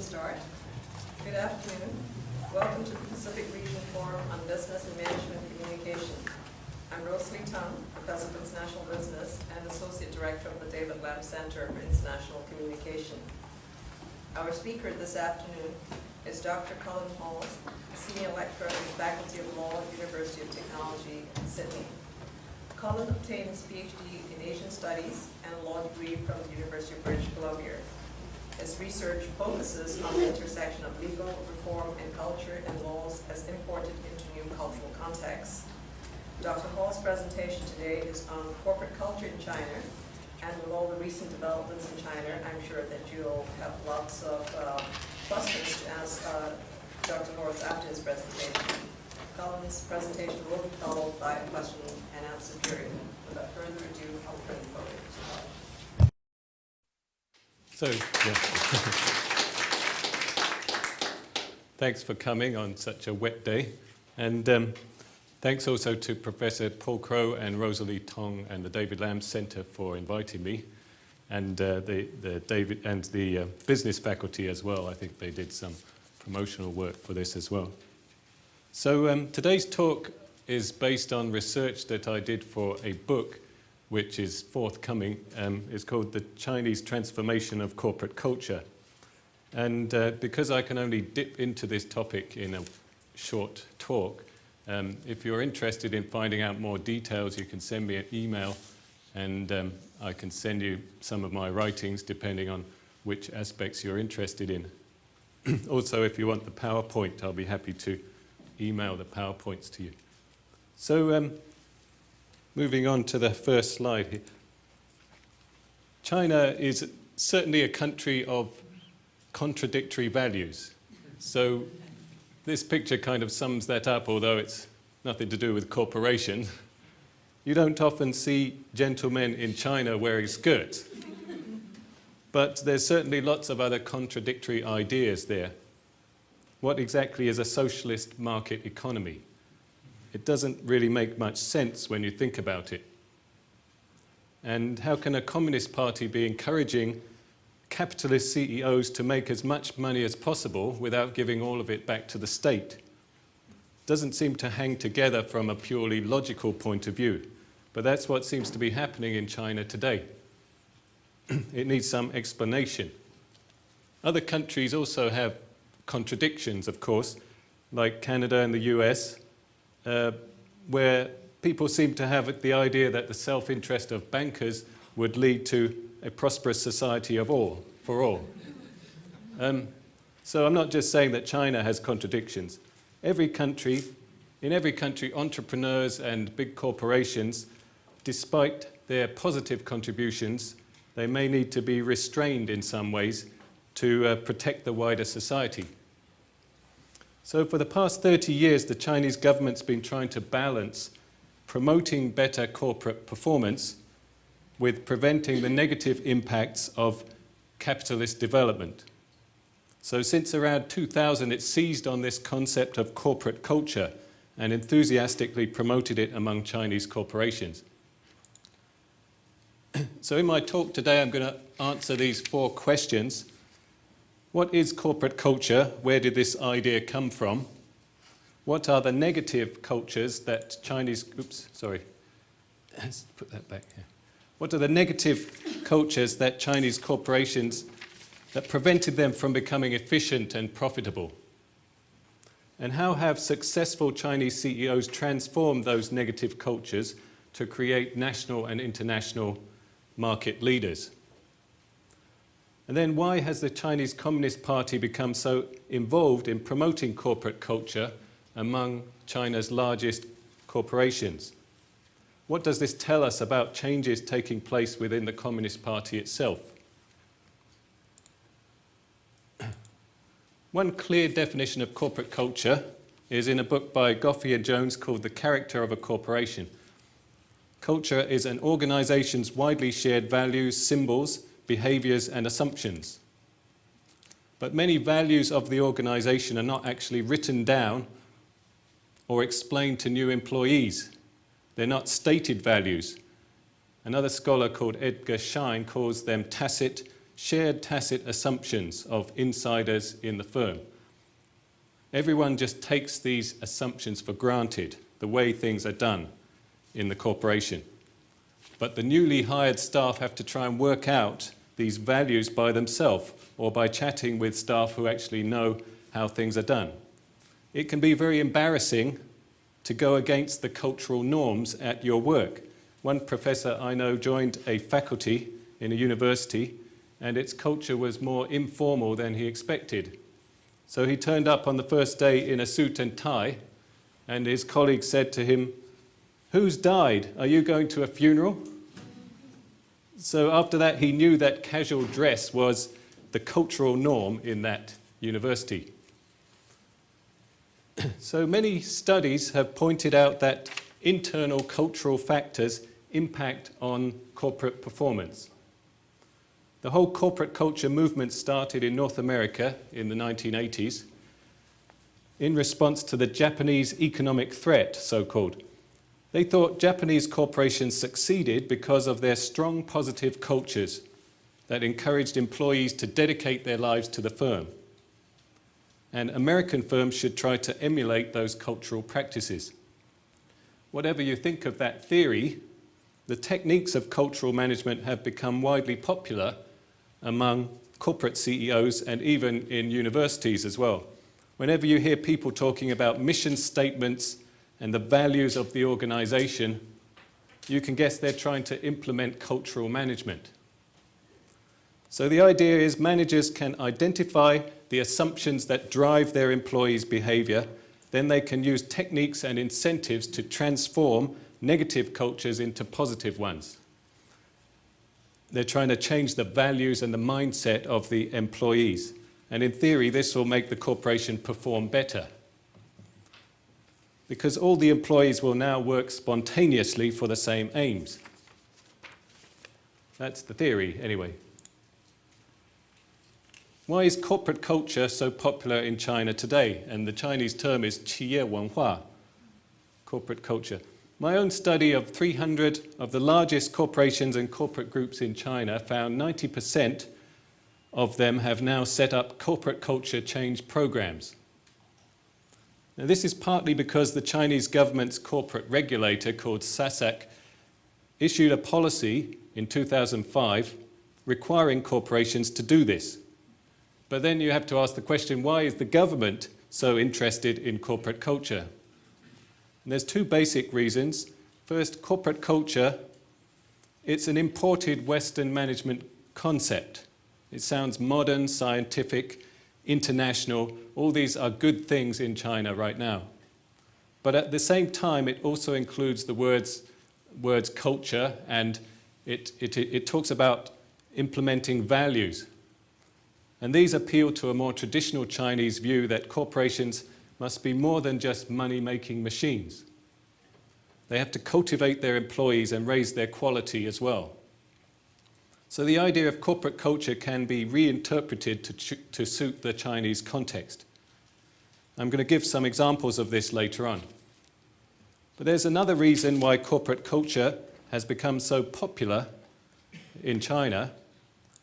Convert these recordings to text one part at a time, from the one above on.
Start. Good afternoon. Welcome to the Pacific Region Forum on Business and Management Communication. I'm Rosalie Tung, Professor of International Business and Associate Director of the David Lamb Center for International Communication. Our speaker this afternoon is Dr. Colin Hawes, Senior Lecturer in the Faculty of Law at the University of Technology in Sydney. Colin obtained his PhD in Asian Studies and a law degree from the University of British Columbia. His research focuses on the intersection of legal, reform, and culture and laws as imported into new cultural contexts. Dr. Hall's presentation today is on corporate culture in China, and with all the recent developments in China, I'm sure that you'll have lots of questions to ask Dr. Hawes after his presentation. Colin's presentation will be followed by a question and answer period. Without further ado, I'll turn the podium to Colin. So, yeah. Thanks for coming on such a wet day. And thanks also to Professor Paul Crow and Rosalie Tong and the David Lamb Center for inviting me, and the business faculty as well. I think they did some promotional work for this as well. So today's talk is based on research that I did for a book which is forthcoming. It's called The Chinese Transformation of Corporate Culture. And because I can only dip into this topic in a short talk, if you're interested in finding out more details, you can send me an email, and I can send you some of my writings depending on which aspects you're interested in. Also, if you want the PowerPoint, I'll be happy to email the PowerPoints to you. So, moving on to the first slide here. China is certainly a country of contradictory values. So this picture kind of sums that up, although it's nothing to do with corporations. You don't often see gentlemen in China wearing skirts. But there's certainly lots of other contradictory ideas there. What exactly is a socialist market economy? It doesn't really make much sense when you think about it. And how can a communist party be encouraging capitalist CEOs to make as much money as possible without giving all of it back to the state? Doesn't seem to hang together from a purely logical point of view, but that's what seems to be happening in China today. It needs some explanation. Other countries also have contradictions, of course, like Canada and the US, where people seem to have the idea that the self-interest of bankers would lead to a prosperous society of all, for all. So I'm not just saying that China has contradictions. In every country, entrepreneurs and big corporations, despite their positive contributions, they may need to be restrained in some ways to protect the wider society. So for the past 30 years, the Chinese government's been trying to balance promoting better corporate performance with preventing the negative impacts of capitalist development. So since around 2000, it seized on this concept of corporate culture and enthusiastically promoted it among Chinese corporations. So in my talk today, I'm going to answer these 4 questions. What is corporate culture? Where did this idea come from? What are the negative cultures that Chinese... Oops, sorry. Let's put that back here. What are the negative cultures that Chinese corporations that prevented them from becoming efficient and profitable? And how have successful Chinese CEOs transformed those negative cultures to create national and international market leaders? And then why has the Chinese Communist Party become so involved in promoting corporate culture among China's largest corporations? What does this tell us about changes taking place within the Communist Party itself? One clear definition of corporate culture is in a book by Goffey and Jones called The Character of a Corporation. Culture is an organization's widely shared values, symbols, behaviors, and assumptions. But many values of the organization are not actually written down or explained to new employees. They're not stated values. Another scholar called Edgar Schein calls them shared tacit assumptions of insiders in the firm. Everyone just takes these assumptions for granted, the way things are done in the corporation. But the newly hired staff have to try and work out these values by themselves or by chatting with staff who actually know how things are done. It can be very embarrassing to go against the cultural norms at your work. One professor I know joined a faculty in a university and its culture was more informal than he expected. So he turned up on the first day in a suit and tie and his colleague said to him, "Who's died? Are you going to a funeral?" So after that he knew that casual dress was the cultural norm in that university. So many studies have pointed out that internal cultural factors impact on corporate performance. The whole corporate culture movement started in North America in the 1980s in response to the Japanese economic threat, so-called. They thought Japanese corporations succeeded because of their strong positive cultures that encouraged employees to dedicate their lives to the firm. And American firms should try to emulate those cultural practices. Whatever you think of that theory, the techniques of cultural management have become widely popular among corporate CEOs and even in universities as well. Whenever you hear people talking about mission statements and the values of the organization, you can guess they're trying to implement cultural management. So the idea is managers can identify the assumptions that drive their employees' behavior, then they can use techniques and incentives to transform negative cultures into positive ones. They're trying to change the values and the mindset of the employees. And in theory, this will make the corporation perform better. Because all the employees will now work spontaneously for the same aims. That's the theory, anyway. Why is corporate culture so popular in China today? And the Chinese term is 企业文化, corporate culture. My own study of 300 of the largest corporations and corporate groups in China found 90% of them have now set up corporate culture change programs. Now, this is partly because the Chinese government's corporate regulator called SASAC issued a policy in 2005 requiring corporations to do this. But then you have to ask the question, why is the government so interested in corporate culture? And there's 2 basic reasons. First, corporate culture, it's an imported Western management concept. It sounds modern, scientific, international. All these are good things in China right now. But at the same time, it also includes the words culture, and it talks about implementing values. And these appeal to a more traditional Chinese view that corporations must be more than just money-making machines. They have to cultivate their employees and raise their quality as well. So the idea of corporate culture can be reinterpreted to suit the Chinese context. I'm going to give some examples of this later on. But there's another reason why corporate culture has become so popular in China,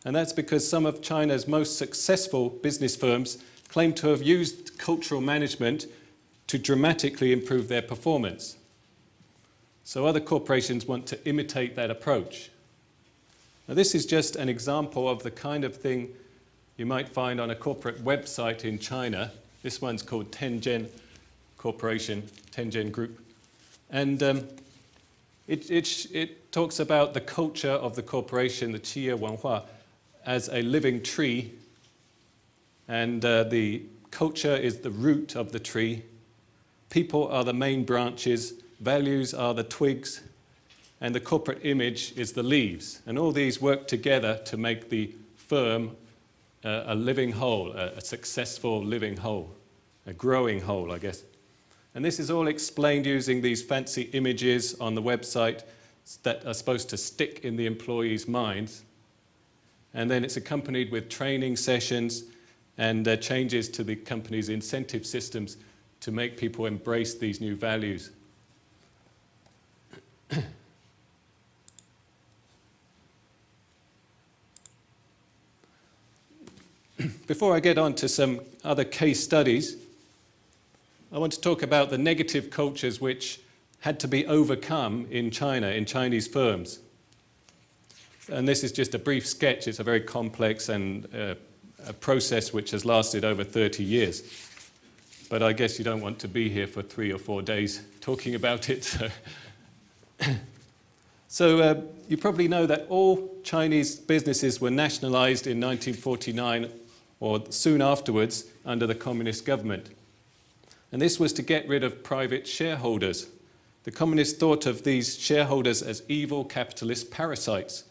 and that's because some of China's most successful business firms claim to have used cultural management to dramatically improve their performance. So other corporations want to imitate that approach. Now, this is just an example of the kind of thing you might find on a corporate website in China. This one's called Tengen Corporation, Tengen Group. And it talks about the culture of the corporation, the Qie Wenhua, as a living tree. And the culture is the root of the tree. People are the main branches. Values are the twigs. And the corporate image is the leaves. And all these work together to make the firm a living whole, a successful living whole, a growing whole, I guess. And this is all explained using these fancy images on the website that are supposed to stick in the employees' minds. And then it's accompanied with training sessions and changes to the company's incentive systems to make people embrace these new values. Before I get on to some other case studies, I want to talk about the negative cultures which had to be overcome in China, in Chinese firms. And this is just a brief sketch. It's a very complex and a process which has lasted over 30 years. But I guess you don't want to be here for 3 or 4 days talking about it. So you probably know that all Chinese businesses were nationalized in 1949 or soon afterwards under the communist government. And this was to get rid of private shareholders. The communists thought of these shareholders as evil capitalist parasites,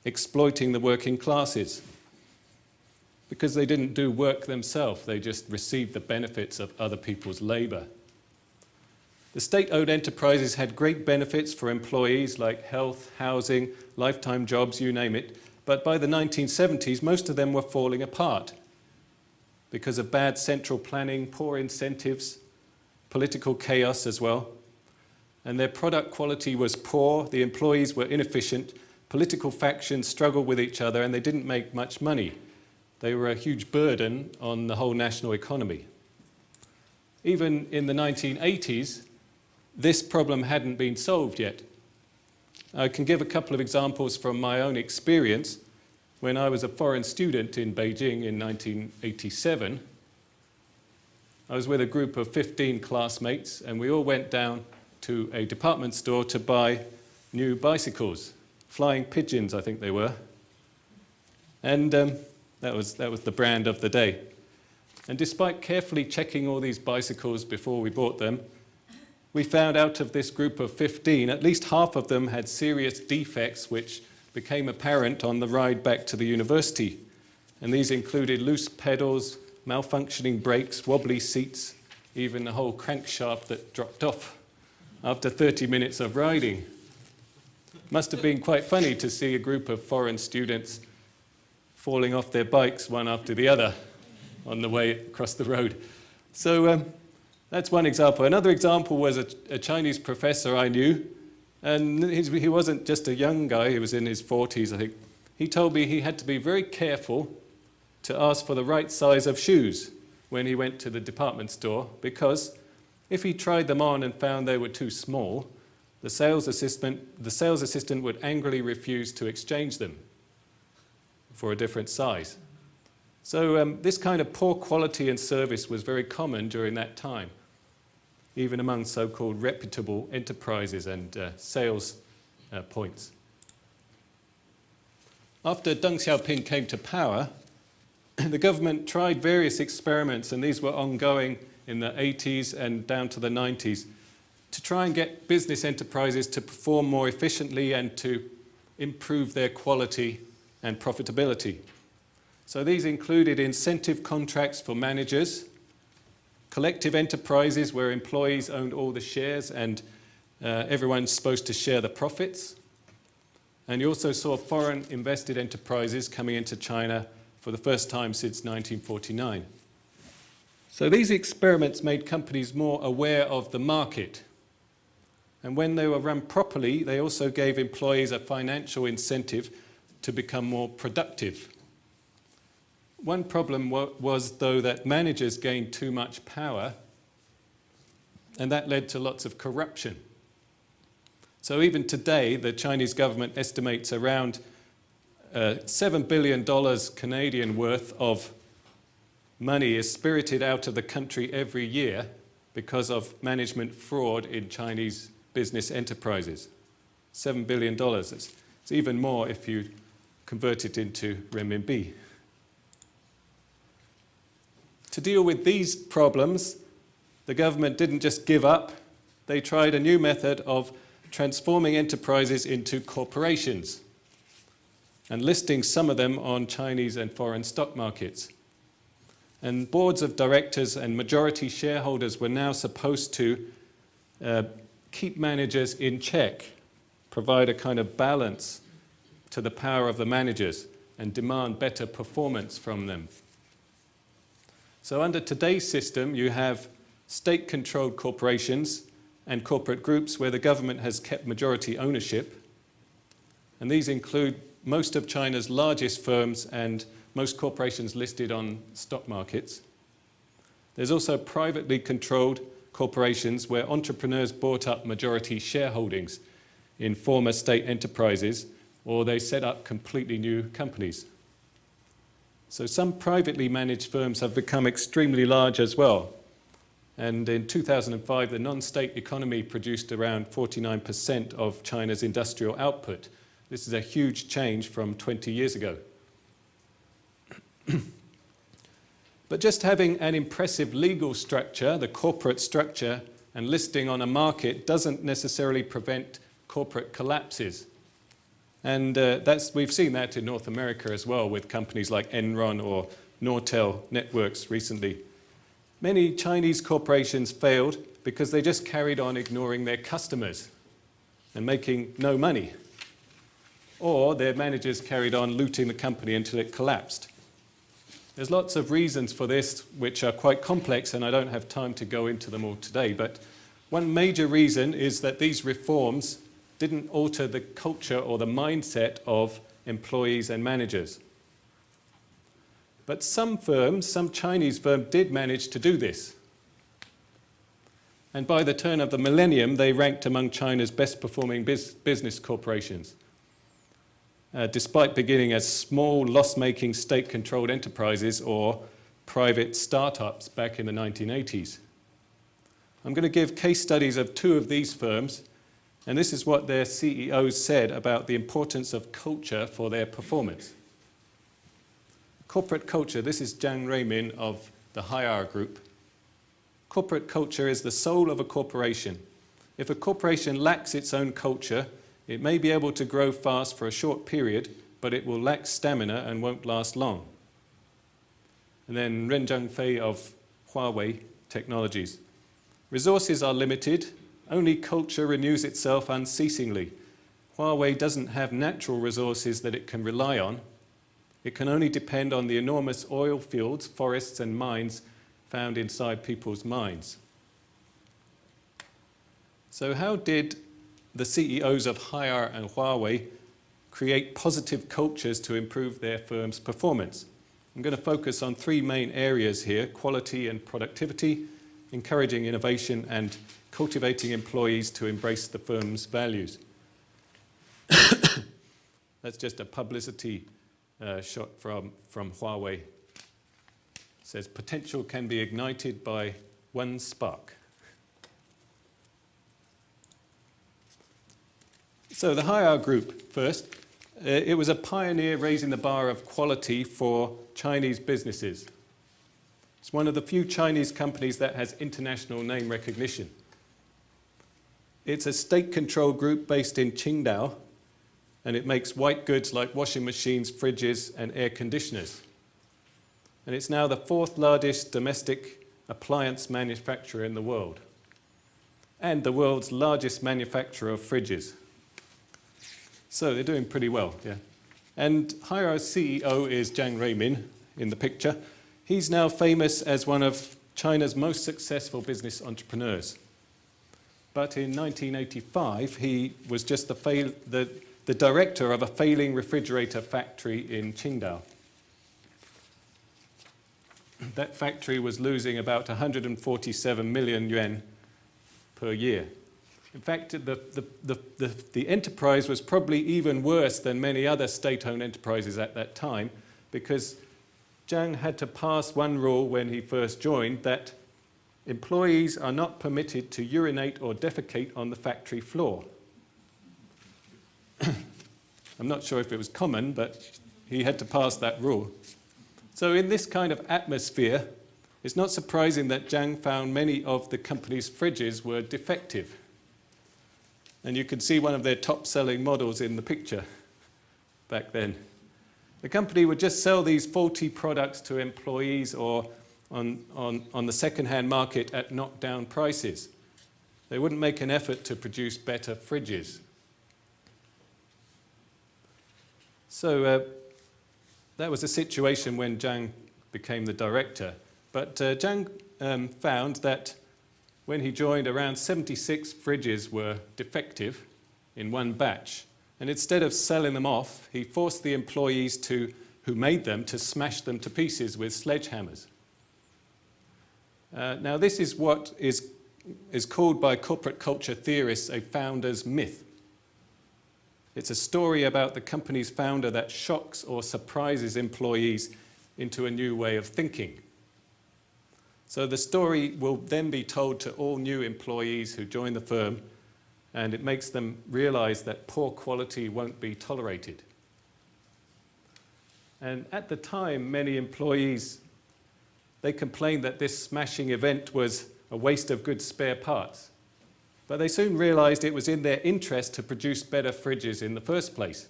exploiting the working classes. Because they didn't do work themselves, they just received the benefits of other people's labor. The state-owned enterprises had great benefits for employees like health, housing, lifetime jobs, you name it. But by the 1970s, most of them were falling apart because of bad central planning, poor incentives, political chaos as well. And their product quality was poor, the employees were inefficient, political factions struggled with each other, and they didn't make much money. They were a huge burden on the whole national economy. Even in the 1980s, this problem hadn't been solved yet. I can give a couple of examples from my own experience. When I was a foreign student in Beijing in 1987, I was with a group of 15 classmates, and we all went down to a department store to buy new bicycles, flying pigeons, I think they were. And that was the brand of the day. And despite carefully checking all these bicycles before we bought them, we found out of this group of 15, at least half of them had serious defects which became apparent on the ride back to the university. And these included loose pedals, malfunctioning brakes, wobbly seats, even a whole crankshaft that dropped off after 30 minutes of riding. Must have been quite funny to see a group of foreign students falling off their bikes one after the other on the way across the road. So that's one example. Another example was a Chinese professor I knew, and he wasn't just a young guy, he was in his 40s, I think. He told me he had to be very careful to ask for the right size of shoes when he went to the department store, because if he tried them on and found they were too small, the sales assistant would angrily refuse to exchange them for a different size. So this kind of poor quality and service was very common during that time, even among so-called reputable enterprises and sales points. After Deng Xiaoping came to power, the government tried various experiments, and these were ongoing in the 80s and down to the 90s, to try and get business enterprises to perform more efficiently and to improve their quality and profitability. So these included incentive contracts for managers, collective enterprises where employees owned all the shares and everyone's supposed to share the profits. And you also saw foreign invested enterprises coming into China for the first time since 1949. So these experiments made companies more aware of the market. And when they were run properly, they also gave employees a financial incentive to become more productive. One problem was, though, that managers gained too much power, and that led to lots of corruption. So even today, the Chinese government estimates around $7 billion Canadian worth of money is spirited out of the country every year because of management fraud in Chinese business enterprises. $7 billion. It's even more if you convert it into renminbi. To deal with these problems, the government didn't just give up. They tried a new method of transforming enterprises into corporations and listing some of them on Chinese and foreign stock markets. And boards of directors and majority shareholders were now supposed to keep managers in check, provide a kind of balance to the power of the managers, and demand better performance from them. So under today's system, you have state-controlled corporations and corporate groups where the government has kept majority ownership. And these include most of China's largest firms and most corporations listed on stock markets. There's also privately controlled corporations where entrepreneurs bought up majority shareholdings in former state enterprises, or they set up completely new companies. So some privately managed firms have become extremely large as well. And in 2005, the non-state economy produced around 49% of China's industrial output. This is a huge change from 20 years ago. But just having an impressive legal structure, the corporate structure, and listing on a market doesn't necessarily prevent corporate collapses. And we've seen that in North America as well with companies like Enron or Nortel Networks recently. Many Chinese corporations failed because they just carried on ignoring their customers and making no money. Or their managers carried on looting the company until it collapsed. There's lots of reasons for this which are quite complex, and I don't have time to go into them all today, but one major reason is that these reforms didn't alter the culture or the mindset of employees and managers. But some firms, some Chinese firms, did manage to do this. And by the turn of the millennium, they ranked among China's best performing business corporations, despite beginning as small, loss-making, state-controlled enterprises or private startups back in the 1980s. I'm going to give case studies of two of these firms, and this is what their CEOs said about the importance of culture for their performance. Corporate culture, this is Zhang Ruimin of the Harbour Group. Corporate culture is the soul of a corporation. If a corporation lacks its own culture, it may be able to grow fast for a short period, but it will lack stamina and won't last long. And then Ren Zhengfei of Hawes Technologies. Resources are limited. Only culture renews itself unceasingly. Huawei doesn't have natural resources that it can rely on. It can only depend on the enormous oil fields, forests and mines found inside people's minds. So how did the CEOs of Harbour and Huawei create positive cultures to improve their firm's performance? I'm going to focus on three main areas here: quality and productivity, encouraging innovation, and cultivating employees to embrace the firm's values. That's just a publicity shot from Huawei. It says, potential can be ignited by one spark. So the Harbour Group first. It was a pioneer raising the bar of quality for Chinese businesses. It's one of the few Chinese companies that has international name recognition. It's a state-controlled group based in Qingdao, and it makes white goods like washing machines, fridges, and air conditioners. And it's now the fourth largest domestic appliance manufacturer in the world, and the world's largest manufacturer of fridges. So they're doing pretty well, yeah. And Harbour's CEO is Jiang Ruimin in the picture. He's now famous as one of China's most successful business entrepreneurs. But in 1985, he was just the director of a failing refrigerator factory in Qingdao. That factory was losing about 147 million yuan per year. In fact, the enterprise was probably even worse than many other state-owned enterprises at that time, because Jiang had to pass one rule when he first joined, that employees are not permitted to urinate or defecate on the factory floor. I'm not sure if it was common, but he had to pass that rule. So in this kind of atmosphere, it's not surprising that Jiang found many of the company's fridges were defective. And you can see one of their top-selling models in the picture back then. The company would just sell these faulty products to employees or on the second-hand market at knockdown prices. They wouldn't make an effort to produce better fridges. So that was a situation when Jiang became the director. But Jiang found that when he joined, around 76 fridges were defective in one batch. And instead of selling them off, he forced the employees who made them to smash them to pieces with sledgehammers. Now, this is what is called by corporate culture theorists a founder's myth. It's a story about the company's founder that shocks or surprises employees into a new way of thinking. So the story will then be told to all new employees who join the firm, and it makes them realize that poor quality won't be tolerated. And at the time, many employees, they complained that this smashing event was a waste of good spare parts. But they soon realized it was in their interest to produce better fridges in the first place.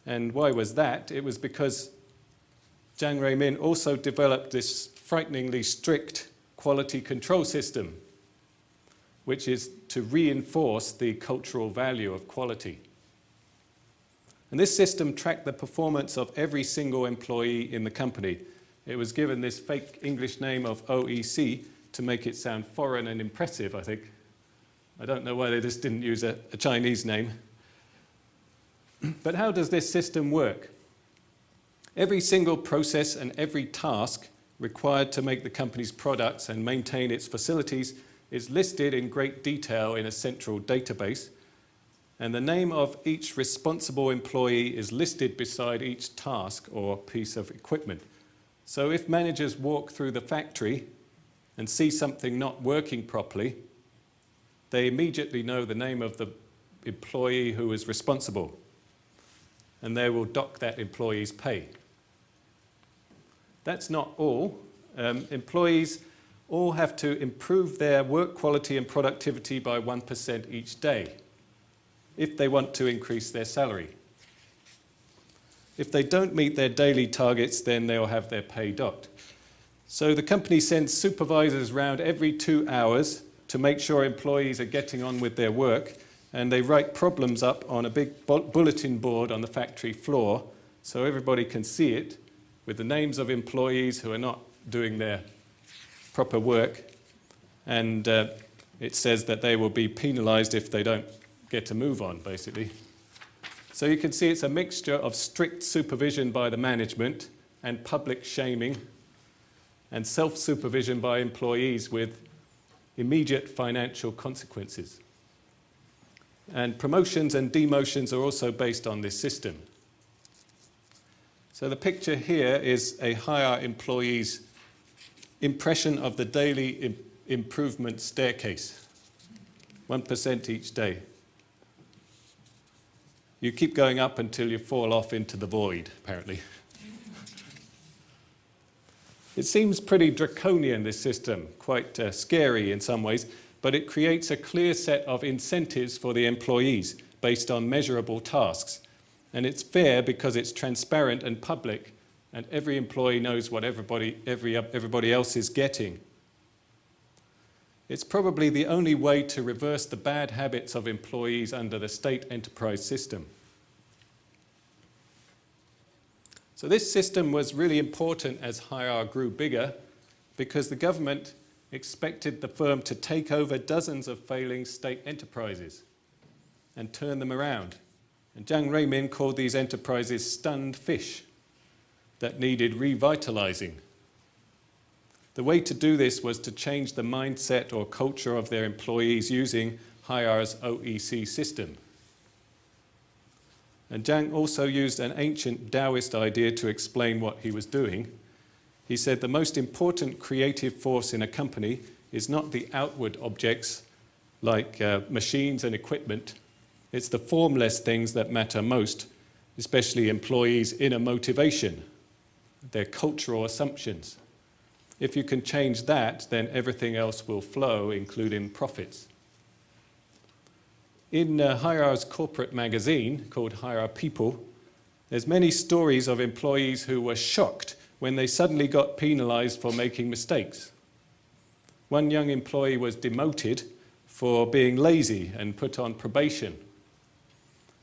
And why was that? It was because Jiang Ruimin also developed this frighteningly strict quality control system, which is to reinforce the cultural value of quality. And this system tracked the performance of every single employee in the company. It was given this fake English name of OEC to make it sound foreign and impressive, I think. I don't know why they just didn't use a Chinese name. But how does this system work? Every single process and every task required to make the company's products and maintain its facilities is listed in great detail in a central database, and the name of each responsible employee is listed beside each task or piece of equipment. So if managers walk through the factory and see something not working properly, they immediately know the name of the employee who is responsible, and they will dock that employee's pay. That's not all. Employees all have to improve their work quality and productivity by 1% each day if they want to increase their salary. If they don't meet their daily targets, then they'll have their pay docked. So the company sends supervisors around every 2 hours to make sure employees are getting on with their work, and they write problems up on a big bulletin board on the factory floor so everybody can see it, with the names of employees who are not doing their proper work, and it says that they will be penalized if they don't get a move on, basically. So you can see it's a mixture of strict supervision by the management and public shaming and self-supervision by employees with immediate financial consequences. And promotions and demotions are also based on this system. So the picture here is a higher employee's impression of the daily improvement staircase, 1% each day. You keep going up until you fall off into the void, apparently. It seems pretty draconian, this system, quite scary in some ways, but it creates a clear set of incentives for the employees based on measurable tasks. And it's fair because it's transparent and public, and every employee knows what everybody else is getting. It's probably the only way to reverse the bad habits of employees under the state enterprise system. So this system was really important as Harbour grew bigger because the government expected the firm to take over dozens of failing state enterprises and turn them around. And Jiang Ruimin called these enterprises stunned fish that needed revitalizing. The way to do this was to change the mindset or culture of their employees using Harbour's OEC system. And Jiang also used an ancient Taoist idea to explain what he was doing. He said the most important creative force in a company is not the outward objects like machines and equipment. It's the formless things that matter most, especially employees' inner motivation, their cultural assumptions. If you can change that, then everything else will flow, including profits. In Harbour's corporate magazine called Harbour People, there's many stories of employees who were shocked when they suddenly got penalized for making mistakes. One young employee was demoted for being lazy and put on probation.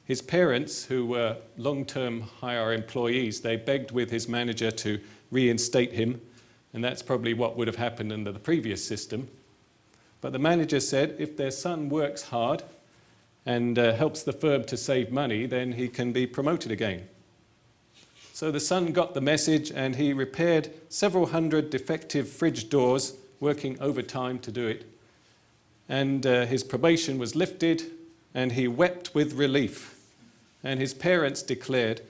His parents, who were long-term Harbour employees, they begged with his manager to reinstate him, and that's probably what would have happened under the previous system. But the manager said if their son works hard and helps the firm to save money, then he can be promoted again. So the son got the message and he repaired several hundred defective fridge doors, working overtime to do it. And his probation was lifted and he wept with relief. And his parents declared,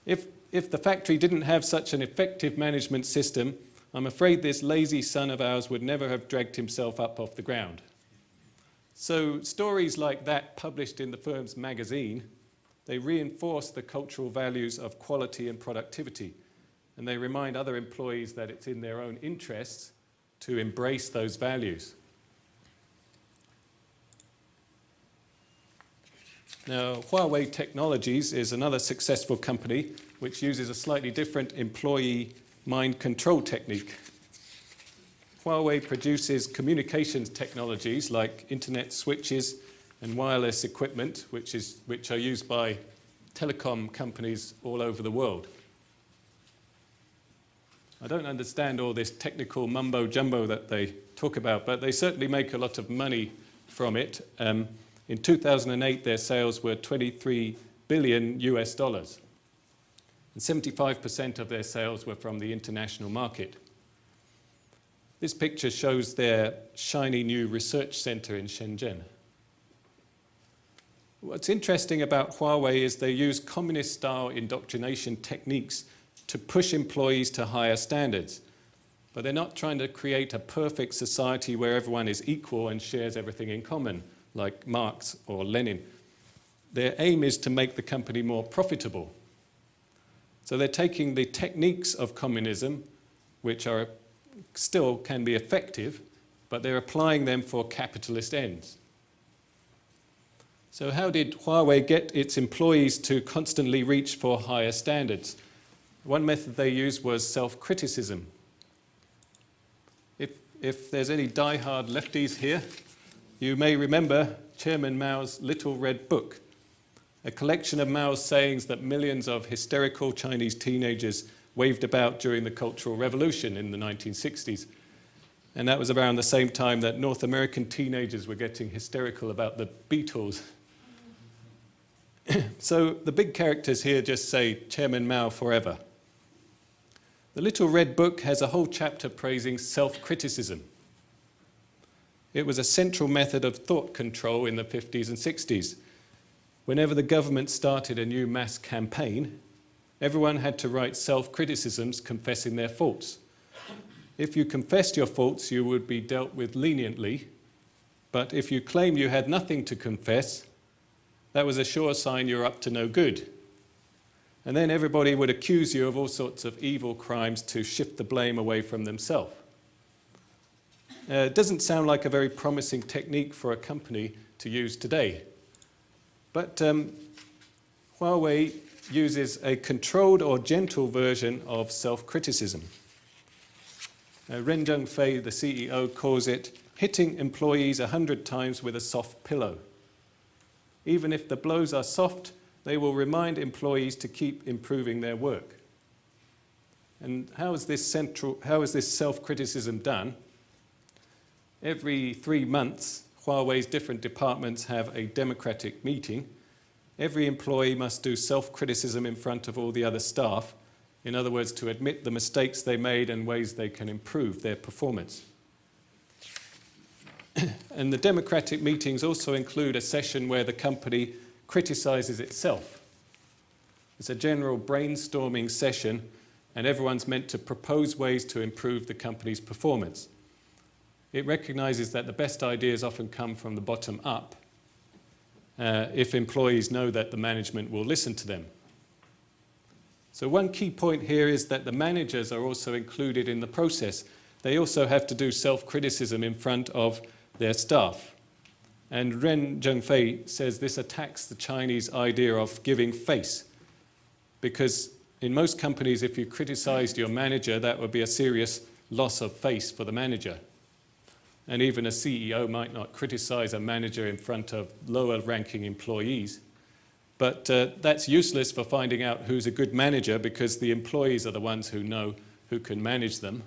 if the factory didn't have such an effective management system, I'm afraid this lazy son of ours would never have dragged himself up off the ground. So stories like that published in the firm's magazine, they reinforce the cultural values of quality and productivity, and they remind other employees that it's in their own interests to embrace those values. Now, Huawei Technologies is another successful company which uses a slightly different employee mind control technique. Huawei produces communications technologies like internet switches and wireless equipment, which are used by telecom companies all over the world. I don't understand all this technical mumbo-jumbo that they talk about, but they certainly make a lot of money from it. In 2008, their sales were $23 billion US. And 75% of their sales were from the international market. This picture shows their shiny new research center in Shenzhen. What's interesting about Huawei is they use communist-style indoctrination techniques to push employees to higher standards. But they're not trying to create a perfect society where everyone is equal and shares everything in common, like Marx or Lenin. Their aim is to make the company more profitable. So they're taking the techniques of communism, which are still can be effective, but they're applying them for capitalist ends. So how did Huawei get its employees to constantly reach for higher standards? One method they used was self-criticism. If there's any die-hard lefties here, you may remember Chairman Mao's Little Red Book, a collection of Mao's sayings that millions of hysterical Chinese teenagers waved about during the Cultural Revolution in the 1960s. And that was around the same time that North American teenagers were getting hysterical about the Beatles. So the big characters here just say, Chairman Mao forever. The Little Red Book has a whole chapter praising self-criticism. It was a central method of thought control in the 50s and 60s. Whenever the government started a new mass campaign, everyone had to write self-criticisms confessing their faults. If you confessed your faults, you would be dealt with leniently, but if you claimed you had nothing to confess, that was a sure sign you're up to no good. And then everybody would accuse you of all sorts of evil crimes to shift the blame away from themselves. It doesn't sound like a very promising technique for a company to use today. But Huawei uses a controlled or gentle version of self-criticism. Ren Zhengfei, the CEO, calls it hitting employees 100 times with a soft pillow. Even if the blows are soft, they will remind employees to keep improving their work. And how is this self-criticism done? Every 3 months, Huawei's different departments have a democratic meeting. Every employee must do self-criticism in front of all the other staff. In other words, to admit the mistakes they made and ways they can improve their performance. And the democratic meetings also include a session where the company criticizes itself. It's a general brainstorming session, and everyone's meant to propose ways to improve the company's performance. It recognizes that the best ideas often come from the bottom up, if employees know that the management will listen to them. So one key point here is that the managers are also included in the process. They also have to do self-criticism in front of their staff. And Ren Zhengfei says this attacks the Chinese idea of giving face, because in most companies, if you criticized your manager, that would be a serious loss of face for the manager. And even a CEO might not criticize a manager in front of lower-ranking employees. But that's useless for finding out who's a good manager, because the employees are the ones who know who can manage them.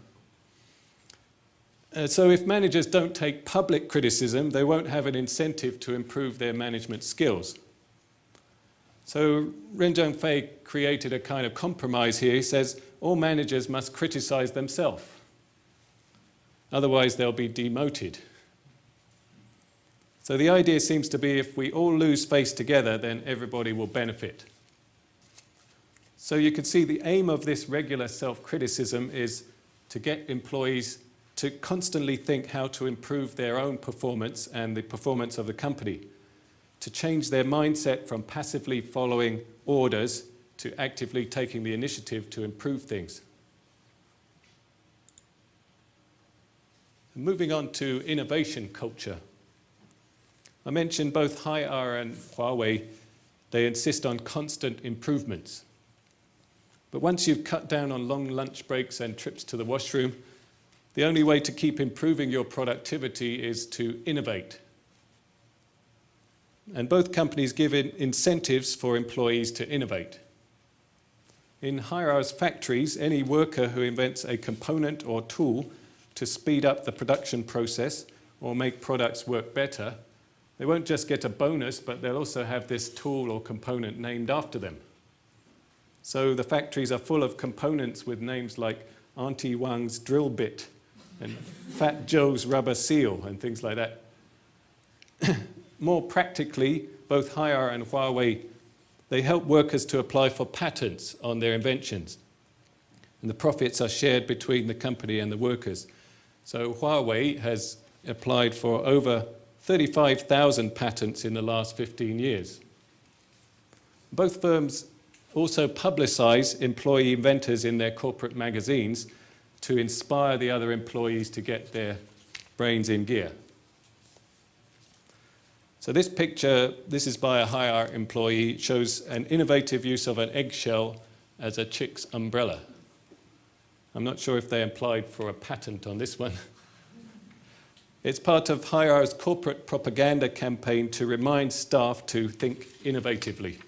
So if managers don't take public criticism, they won't have an incentive to improve their management skills. So Ren Zhengfei created a kind of compromise here. He says all managers must criticize themselves. Otherwise, they'll be demoted. So the idea seems to be if we all lose face together, then everybody will benefit. So you can see the aim of this regular self-criticism is to get employees to constantly think how to improve their own performance and the performance of the company, to change their mindset from passively following orders to actively taking the initiative to improve things. Moving on to innovation culture. I mentioned both Harbour and Huawei, they insist on constant improvements. But once you've cut down on long lunch breaks and trips to the washroom, the only way to keep improving your productivity is to innovate. And both companies give incentives for employees to innovate. In Harbour's factories, any worker who invents a component or tool to speed up the production process or make products work better, they won't just get a bonus, but they'll also have this tool or component named after them. So the factories are full of components with names like Auntie Wang's drill bit and Fat Joe's rubber seal and things like that. More practically, both Harbour and Huawei, they help workers to apply for patents on their inventions. And the profits are shared between the company and the workers. So Huawei has applied for over 35,000 patents in the last 15 years. Both firms also publicize employee inventors in their corporate magazines to inspire the other employees to get their brains in gear. So this picture, this is by a Harbour employee, shows an innovative use of an eggshell as a chick's umbrella. I'm not sure if they applied for a patent on this one. It's part of Harbour's corporate propaganda campaign to remind staff to think innovatively.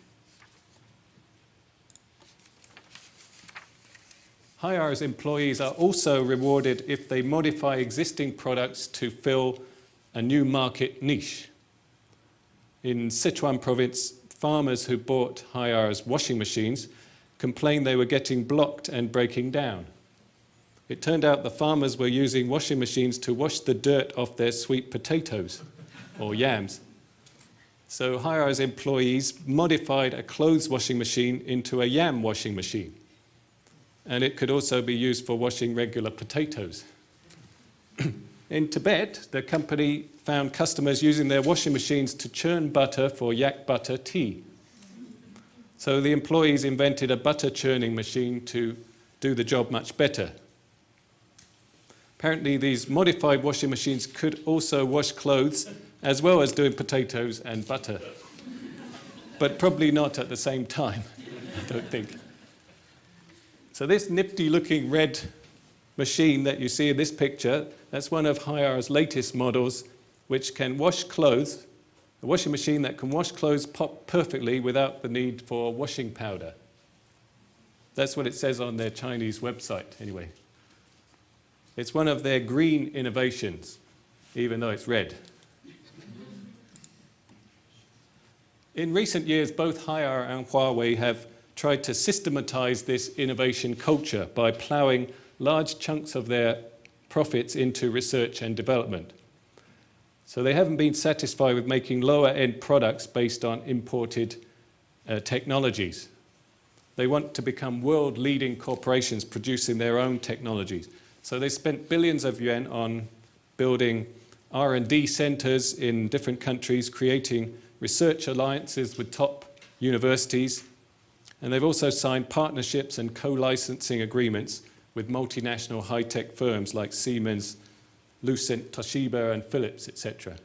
Harbour's employees are also rewarded if they modify existing products to fill a new market niche. In Sichuan province, farmers who bought Harbour's washing machines complained they were getting blocked and breaking down. It turned out the farmers were using washing machines to wash the dirt off their sweet potatoes, or yams. So Harbour's employees modified a clothes washing machine into a yam washing machine. And it could also be used for washing regular potatoes. In Tibet, the company found customers using their washing machines to churn butter for yak butter tea. So the employees invented a butter churning machine to do the job much better. Apparently, these modified washing machines could also wash clothes as well as doing potatoes and butter. But probably not at the same time, I don't think. So this nifty-looking red machine that you see in this picture, that's one of Harbour's latest models, which can wash clothes, a washing machine that can wash clothes perfectly without the need for washing powder. That's what it says on their Chinese website, anyway. It's one of their green innovations, even though it's red. In recent years, both Harbour and Huawei have tried to systematize this innovation culture by ploughing large chunks of their profits into research and development. So they haven't been satisfied with making lower-end products based on imported technologies. They want to become world-leading corporations producing their own technologies. So they spent billions of yuan on building R&D centers in different countries, creating research alliances with top universities, and they've also signed partnerships and co-licensing agreements with multinational high-tech firms like Siemens, Lucent, Toshiba, and Philips, etc.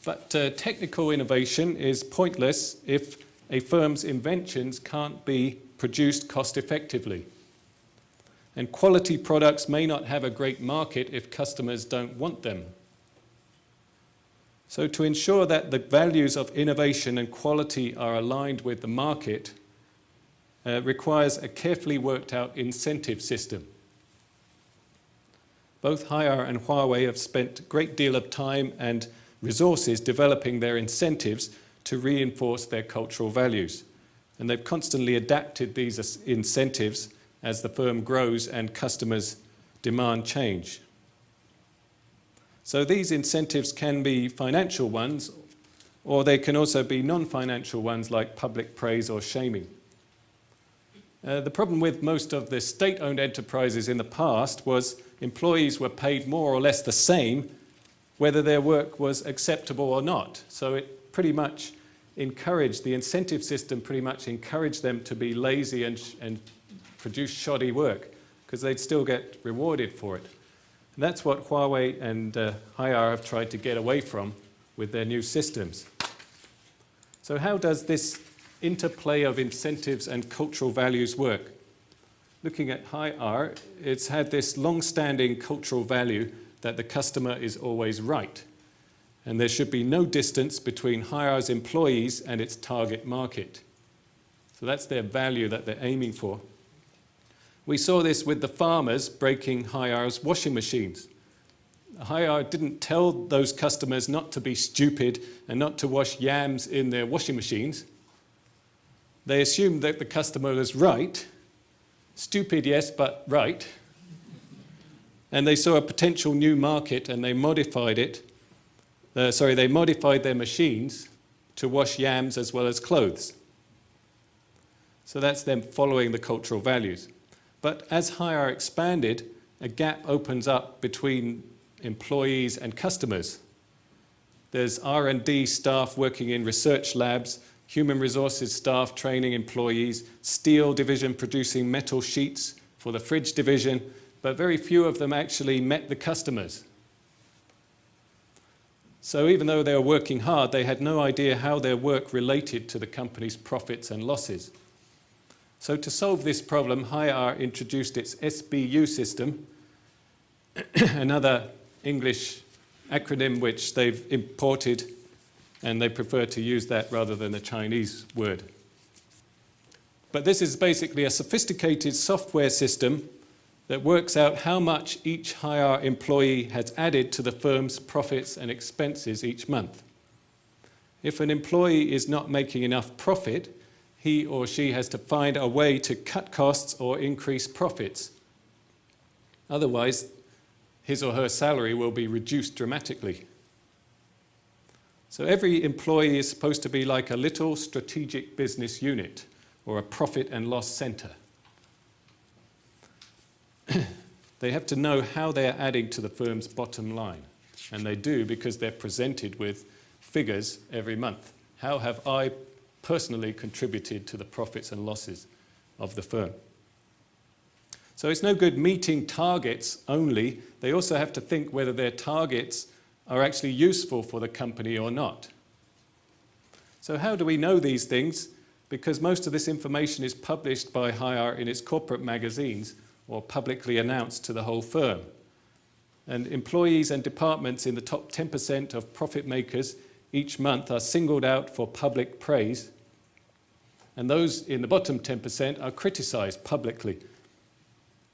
But technical innovation is pointless if a firm's inventions can't be produced cost-effectively. And quality products may not have a great market if customers don't want them. So to ensure that the values of innovation and quality are aligned with the market requires a carefully worked out incentive system. Both Harbour and Huawei have spent a great deal of time and resources developing their incentives to reinforce their cultural values. And they've constantly adapted these incentives as the firm grows and customers' demand change. So these incentives can be financial ones, or they can also be non-financial ones like public praise or shaming. The problem with most of the state-owned enterprises in the past was employees were paid more or less the same whether their work was acceptable or not. So it pretty much encouraged, the incentive system pretty much encouraged them to be lazy and produce shoddy work because they'd still get rewarded for it. And that's what Huawei and Harbour have tried to get away from with their new systems. So how does this interplay of incentives and cultural values work? Looking at Harbour, it's had this long-standing cultural value that the customer is always right. And there should be no distance between Harbour's employees and its target market. So that's their value that they're aiming for. We saw this with the farmers breaking Harbour's washing machines. Harbour didn't tell those customers not to be stupid and not to wash yams in their washing machines. They assumed that the customer was right. Stupid, yes, but right. And they saw a potential new market and they modified it. They modified their machines to wash yams as well as clothes. So that's them following the cultural values. But as Harbour expanded, a gap opens up between employees and customers. There's R&D staff working in research labs, human resources staff training employees, steel division producing metal sheets for the fridge division, but very few of them actually met the customers. So even though they were working hard, they had no idea how their work related to the company's profits and losses. So to solve this problem, Harbour introduced its SBU system, another English acronym which they've imported, and they prefer to use that rather than a Chinese word. But this is basically a sophisticated software system that works out how much each Harbour employee has added to the firm's profits and expenses each month. If an employee is not making enough profit, he or she has to find a way to cut costs or increase profits. Otherwise, his or her salary will be reduced dramatically. So every employee is supposed to be like a little strategic business unit or a profit and loss center. They have to know how they are adding to the firm's bottom line. And they do because they're presented with figures every month. How have I personally contributed to the profits and losses of the firm? So it's no good meeting targets only. They also have to think whether their targets are actually useful for the company or not. So how do we know these things? because most of this information is published by Harbour in its corporate magazines or publicly announced to the whole firm. And employees and departments in the top 10% of profit makers each month are singled out for public praise, and those in the bottom 10% are criticised publicly.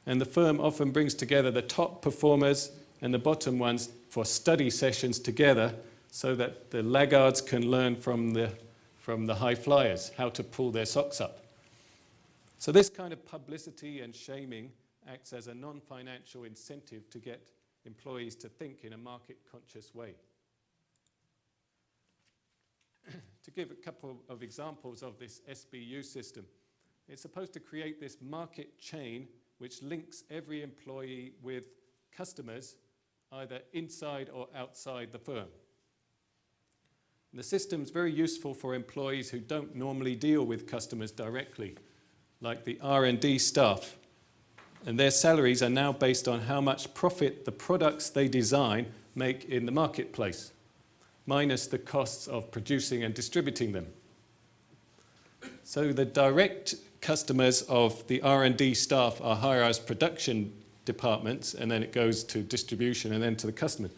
And the firm often brings together the top performers and the bottom ones for study sessions together so that the laggards can learn from the high flyers how to pull their socks up. So this kind of publicity and shaming acts as a non-financial incentive to get employees to think in a market-conscious way. To give a couple of examples of this SBU system, it's supposed to create this market chain which links every employee with customers either inside or outside the firm. The system is very useful for employees who don't normally deal with customers directly, like the R&D staff. And their salaries are now based on how much profit the products they design make in the marketplace, minus the costs of producing and distributing them. So the direct customers of the R&D staff are Harbour's production departments, and then it goes to distribution and then to the customer.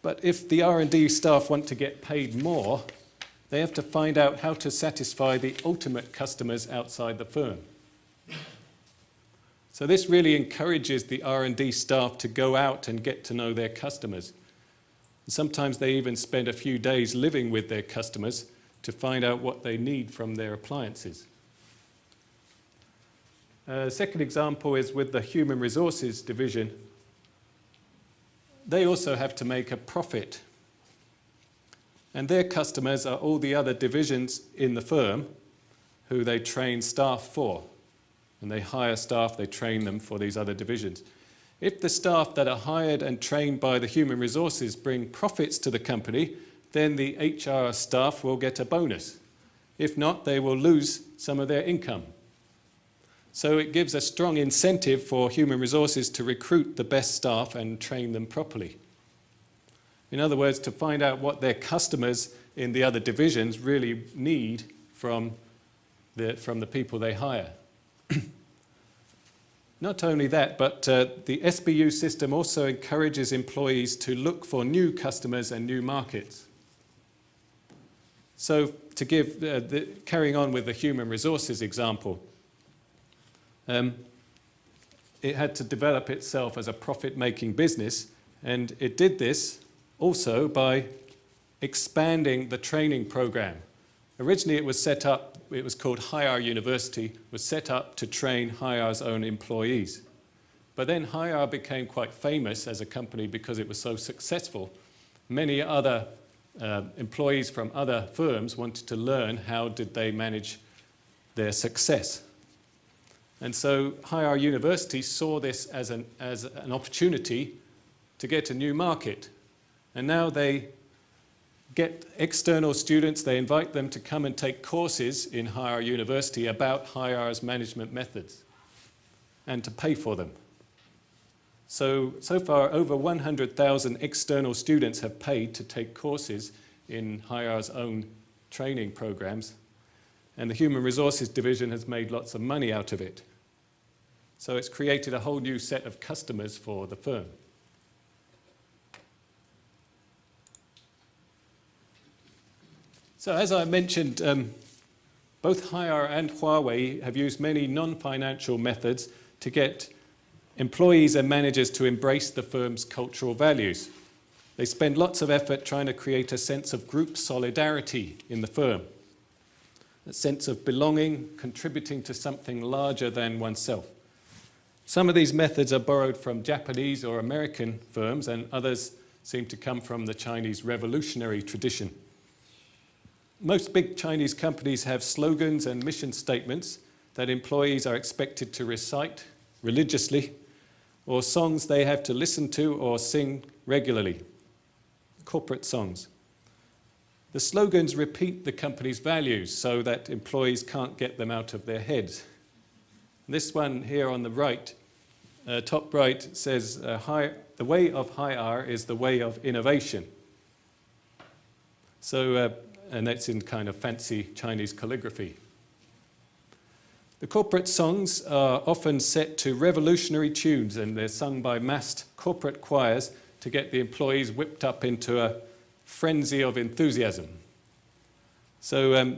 But if the R&D staff want to get paid more, they have to find out how to satisfy the ultimate customers outside the firm. So this really encourages the R&D staff to go out and get to know their customers. And sometimes they even spend a few days living with their customers to find out what they need from their appliances. Second example is with the Human Resources division. They also have to make a profit. And their customers are all the other divisions in the firm who they train staff for. And they hire staff, they train them for these other divisions. If the staff that are hired and trained by the Human Resources bring profits to the company, then the HR staff will get a bonus. If not, they will lose some of their income. So it gives a strong incentive for Human Resources to recruit the best staff and train them properly. In other words, to find out what their customers in the other divisions really need from the people they hire. Not only that, but the SBU system also encourages employees to look for new customers and new markets. So to give, carrying on with the Human Resources example, it had to develop itself as a profit-making business, and it did this also by expanding the training program. Originally it was set up, it was called Harbour University, was set up to train Harbour's own employees. But then Harbour became quite famous as a company because it was so successful. Many other employees from other firms wanted to learn how did they manage their success. And so Harbour University saw this as an opportunity to get a new market. And now they get external students, they invite them to come and take courses in Harbour University about Harbour's management methods and to pay for them. So far over 100,000 external students have paid to take courses in Harbour's own training programs, and the Human Resources division has made lots of money out of it. So it's created a whole new set of customers for the firm. So as I mentioned, both Harbour and Huawei have used many non-financial methods to get employees and managers to embrace the firm's cultural values. They spend lots of effort trying to create a sense of group solidarity in the firm, a sense of belonging, contributing to something larger than oneself. Some of these methods are borrowed from Japanese or American firms, and others seem to come from the Chinese revolutionary tradition. Most big Chinese companies have slogans and mission statements that employees are expected to recite religiously, or songs they have to listen to or sing regularly, corporate songs. The slogans repeat the company's values so that employees can't get them out of their heads. This one here on the right, top right, says, the way of Harbour is the way of innovation. So, and that's in kind of fancy Chinese calligraphy. The corporate songs are often set to revolutionary tunes, and they're sung by massed corporate choirs to get the employees whipped up into a frenzy of enthusiasm. So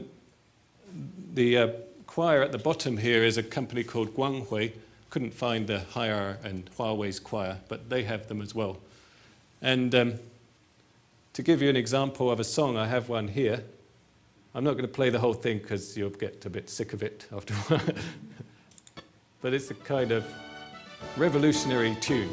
the choir at the bottom here is a company called Guanghui. Couldn't find the Haier and Huawei's choir, but they have them as well. And to give you an example of a song, I have one here. I'm not going to play the whole thing because you'll get a bit sick of it after a while. But it's a kind of revolutionary tune.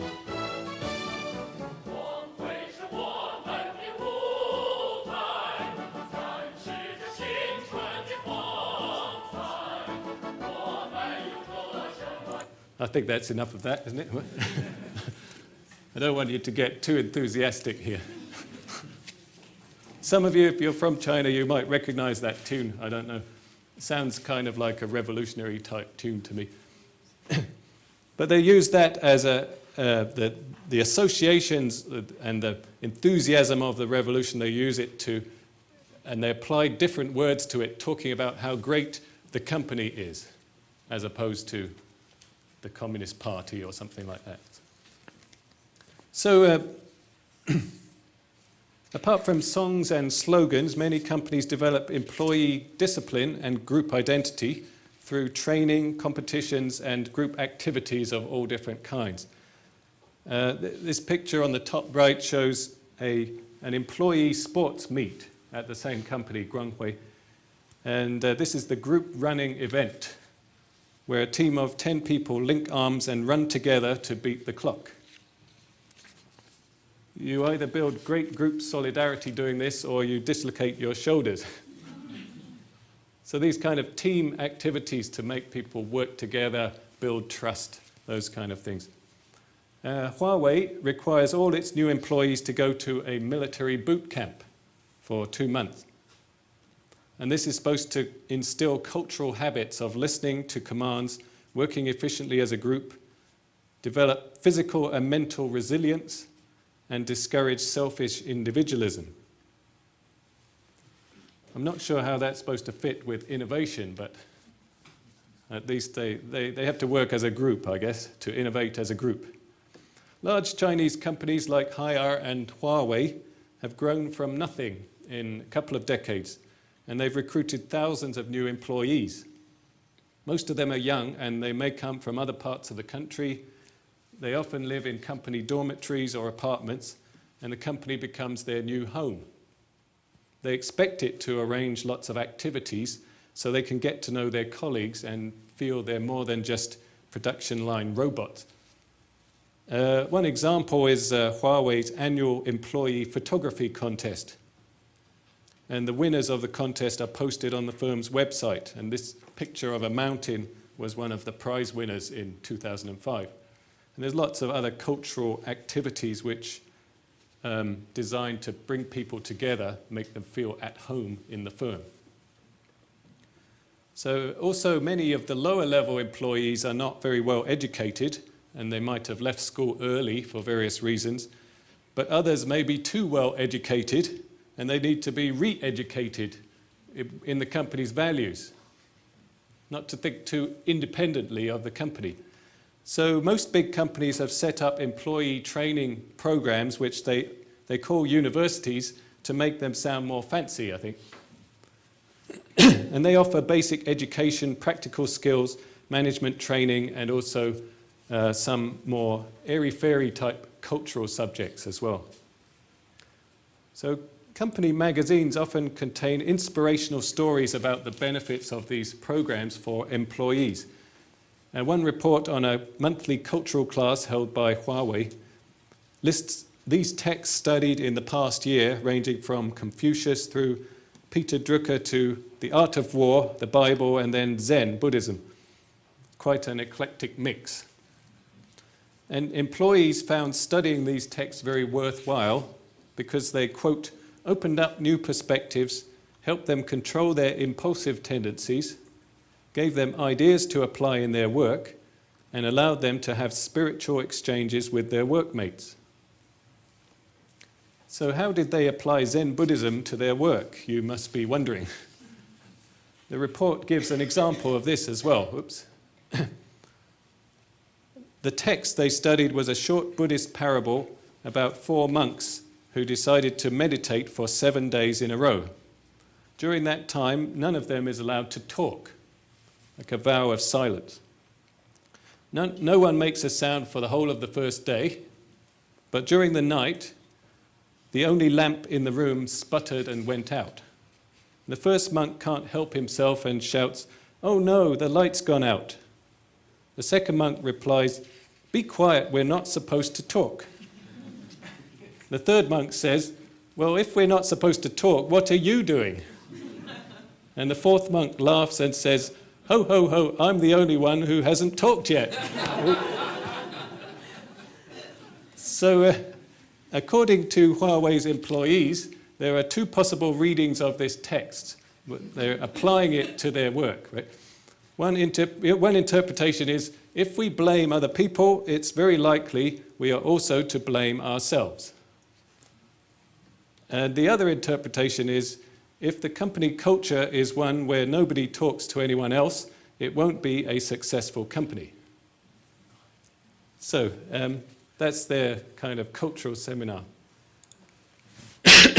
I think that's enough of that, isn't it? I don't want you to get too enthusiastic here. Some of you, if you're from China, you might recognize that tune. I don't know. It sounds kind of like a revolutionary type tune to me. But they use that as the associations and the enthusiasm of the revolution, they use it to, and they apply different words to it, talking about how great the company is, as opposed to the Communist Party or something like that. So, apart from songs and slogans, many companies develop employee discipline and group identity through training, competitions, and group activities of all different kinds. This picture on the top right shows an employee sports meet at the same company, Guanghui. And this is the group running event, where a team of 10 people link arms and run together to beat the clock. You either build great group solidarity doing this, or you dislocate your shoulders. So these kind of team activities to make people work together, build trust, those kind of things. Huawei requires all its new employees to go to a military boot camp for 2 months. And this is supposed to instill cultural habits of listening to commands, working efficiently as a group, develop physical and mental resilience, and discourage selfish individualism. I'm not sure how that's supposed to fit with innovation, but at least they have to work as a group, I guess, to innovate as a group. Large Chinese companies like Haier and Huawei have grown from nothing in a couple of decades, and they've recruited thousands of new employees. Most of them are young, and they may come from other parts of the country. They often live in company dormitories or apartments, and the company becomes their new home. They expect it to arrange lots of activities so they can get to know their colleagues and feel they're more than just production line robots. One example is Huawei's annual employee photography contest. And the winners of the contest are posted on the firm's website. And this picture of a mountain was one of the prize winners in 2005. And there's lots of other cultural activities which designed to bring people together, make them feel at home in the firm. So also many of the lower level employees are not very well educated, and they might have left school early for various reasons, but others may be too well educated, and they need to be re-educated in the company's values, not to think too independently of the company. So most big companies have set up employee training programs, which they call universities, to make them sound more fancy, I think. And they offer basic education, practical skills, management training, and also some more airy-fairy type cultural subjects as well. So company magazines often contain inspirational stories about the benefits of these programs for employees. One report on a monthly cultural class held by Huawei lists these texts studied in the past year, ranging from Confucius through Peter Drucker to The Art of War, the Bible, and then Zen Buddhism. Quite an eclectic mix. And employees found studying these texts very worthwhile because they, quote, opened up new perspectives, helped them control their impulsive tendencies, gave them ideas to apply in their work, and allowed them to have spiritual exchanges with their workmates. So how did they apply Zen Buddhism to their work, you must be wondering. The report gives an example of this as well. Oops. The text they studied was a short Buddhist parable about 4 monks who decided to meditate for 7 days in a row. During that time, none of them is allowed to talk, like a vow of silence. No one makes a sound for the whole of the first day, but during the night, the only lamp in the room sputtered and went out. The first monk can't help himself and shouts, "Oh no, the light's gone out." The second monk replies, "Be quiet, we're not supposed to talk." The third monk says, "Well, if we're not supposed to talk, what are you doing?" And the fourth monk laughs and says, "Ho, ho, ho, I'm the only one who hasn't talked yet." So, according to Huawei's employees, there are 2 possible readings of this text. They're applying it to their work. Right? One interpretation is, if we blame other people, it's very likely we are also to blame ourselves. And the other interpretation is, if the company culture is one where nobody talks to anyone else, it won't be a successful company. So, that's their kind of cultural seminar.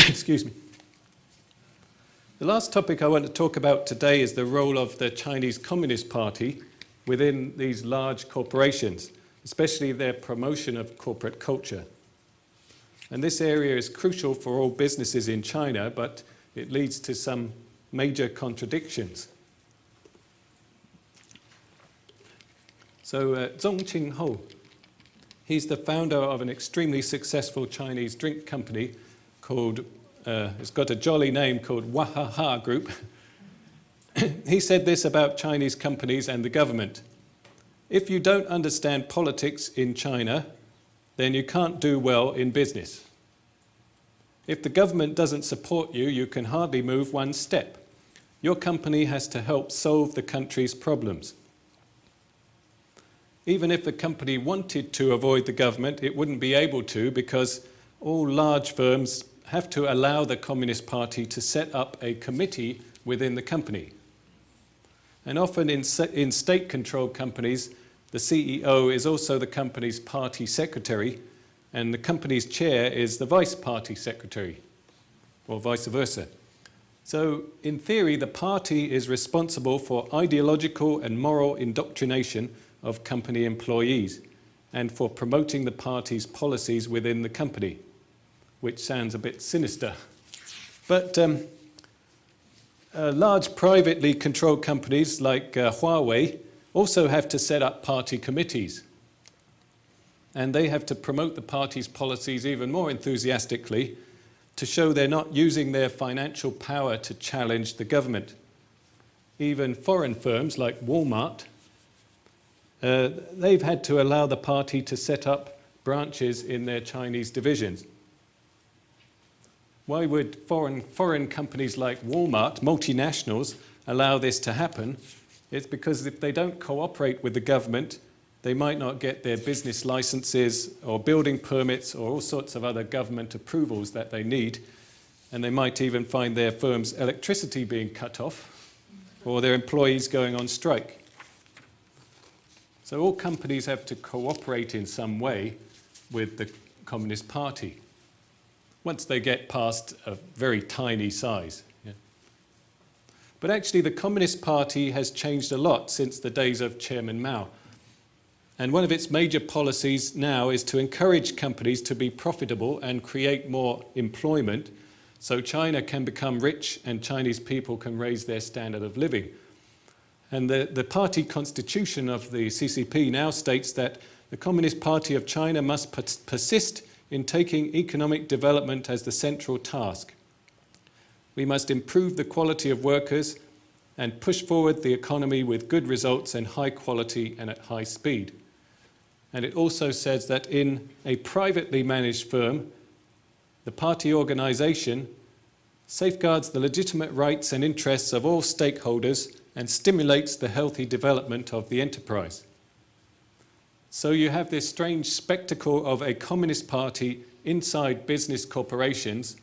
Excuse me. The last topic I want to talk about today is the role of the Chinese Communist Party within these large corporations, especially their promotion of corporate culture. And this area is crucial for all businesses in China, but it leads to some major contradictions. So Zhong Qinghou, he's the founder of an extremely successful Chinese drink company called, it's got a jolly name called Wahaha Group. He said this about Chinese companies and the government: if you don't understand politics in China, then you can't do well in business. If the government doesn't support you, you can hardly move 1 step. Your company has to help solve the country's problems. Even if the company wanted to avoid the government, it wouldn't be able to, because all large firms have to allow the Communist Party to set up a committee within the company. And often in state-controlled companies, the CEO is also the company's party secretary, and the company's chair is the vice party secretary, or vice versa. So, in theory, the party is responsible for ideological and moral indoctrination of company employees, and for promoting the party's policies within the company, which sounds a bit sinister. But large privately controlled companies like Huawei also have to set up party committees. And they have to promote the party's policies even more enthusiastically to show they're not using their financial power to challenge the government. Even foreign firms like Walmart, they've had to allow the party to set up branches in their Chinese divisions. Why would foreign companies like Walmart, multinationals, allow this to happen? It's because if they don't cooperate with the government, they might not get their business licenses or building permits or all sorts of other government approvals that they need, and they might even find their firm's electricity being cut off or their employees going on strike. So all companies have to cooperate in some way with the Communist Party once they get past a very tiny size. Yeah. But actually the Communist Party has changed a lot since the days of Chairman Mao. And one of its major policies now is to encourage companies to be profitable and create more employment so China can become rich and Chinese people can raise their standard of living. And the party constitution of the CCP now states that the Communist Party of China must persist in taking economic development as the central task. We must improve the quality of workers and push forward the economy with good results and high quality and at high speed. And it also says that in a privately managed firm, the party organization safeguards the legitimate rights and interests of all stakeholders and stimulates the healthy development of the enterprise. So you have this strange spectacle of a Communist Party inside business corporations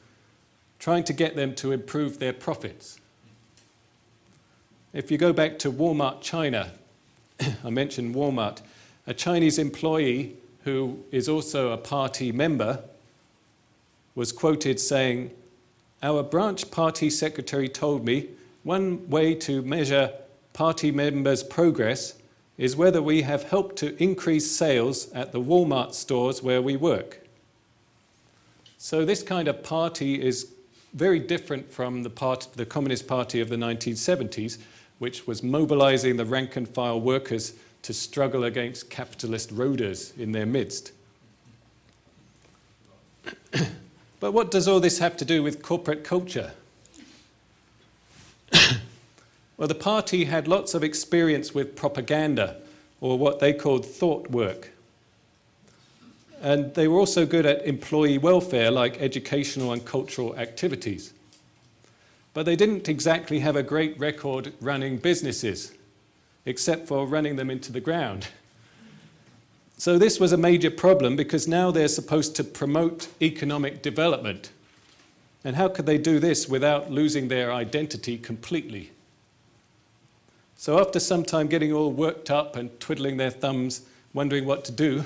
trying to get them to improve their profits. If you go back to Walmart China, I mentioned Walmart, a Chinese employee who is also a party member was quoted saying, "Our branch party secretary told me one way to measure party members' progress is whether we have helped to increase sales at the Walmart stores where we work." So this kind of party is very different from the Communist Party of the 1970s, which was mobilizing the rank and file workers to struggle against capitalist roaders in their midst. But what does all this have to do with corporate culture? Well, the party had lots of experience with propaganda, or what they called thought work. And they were also good at employee welfare, like educational and cultural activities. But they didn't exactly have a great record running businesses, except for running them into the ground. So this was a major problem, because now they're supposed to promote economic development. And how could they do this without losing their identity completely? So after some time getting all worked up and twiddling their thumbs, wondering what to do,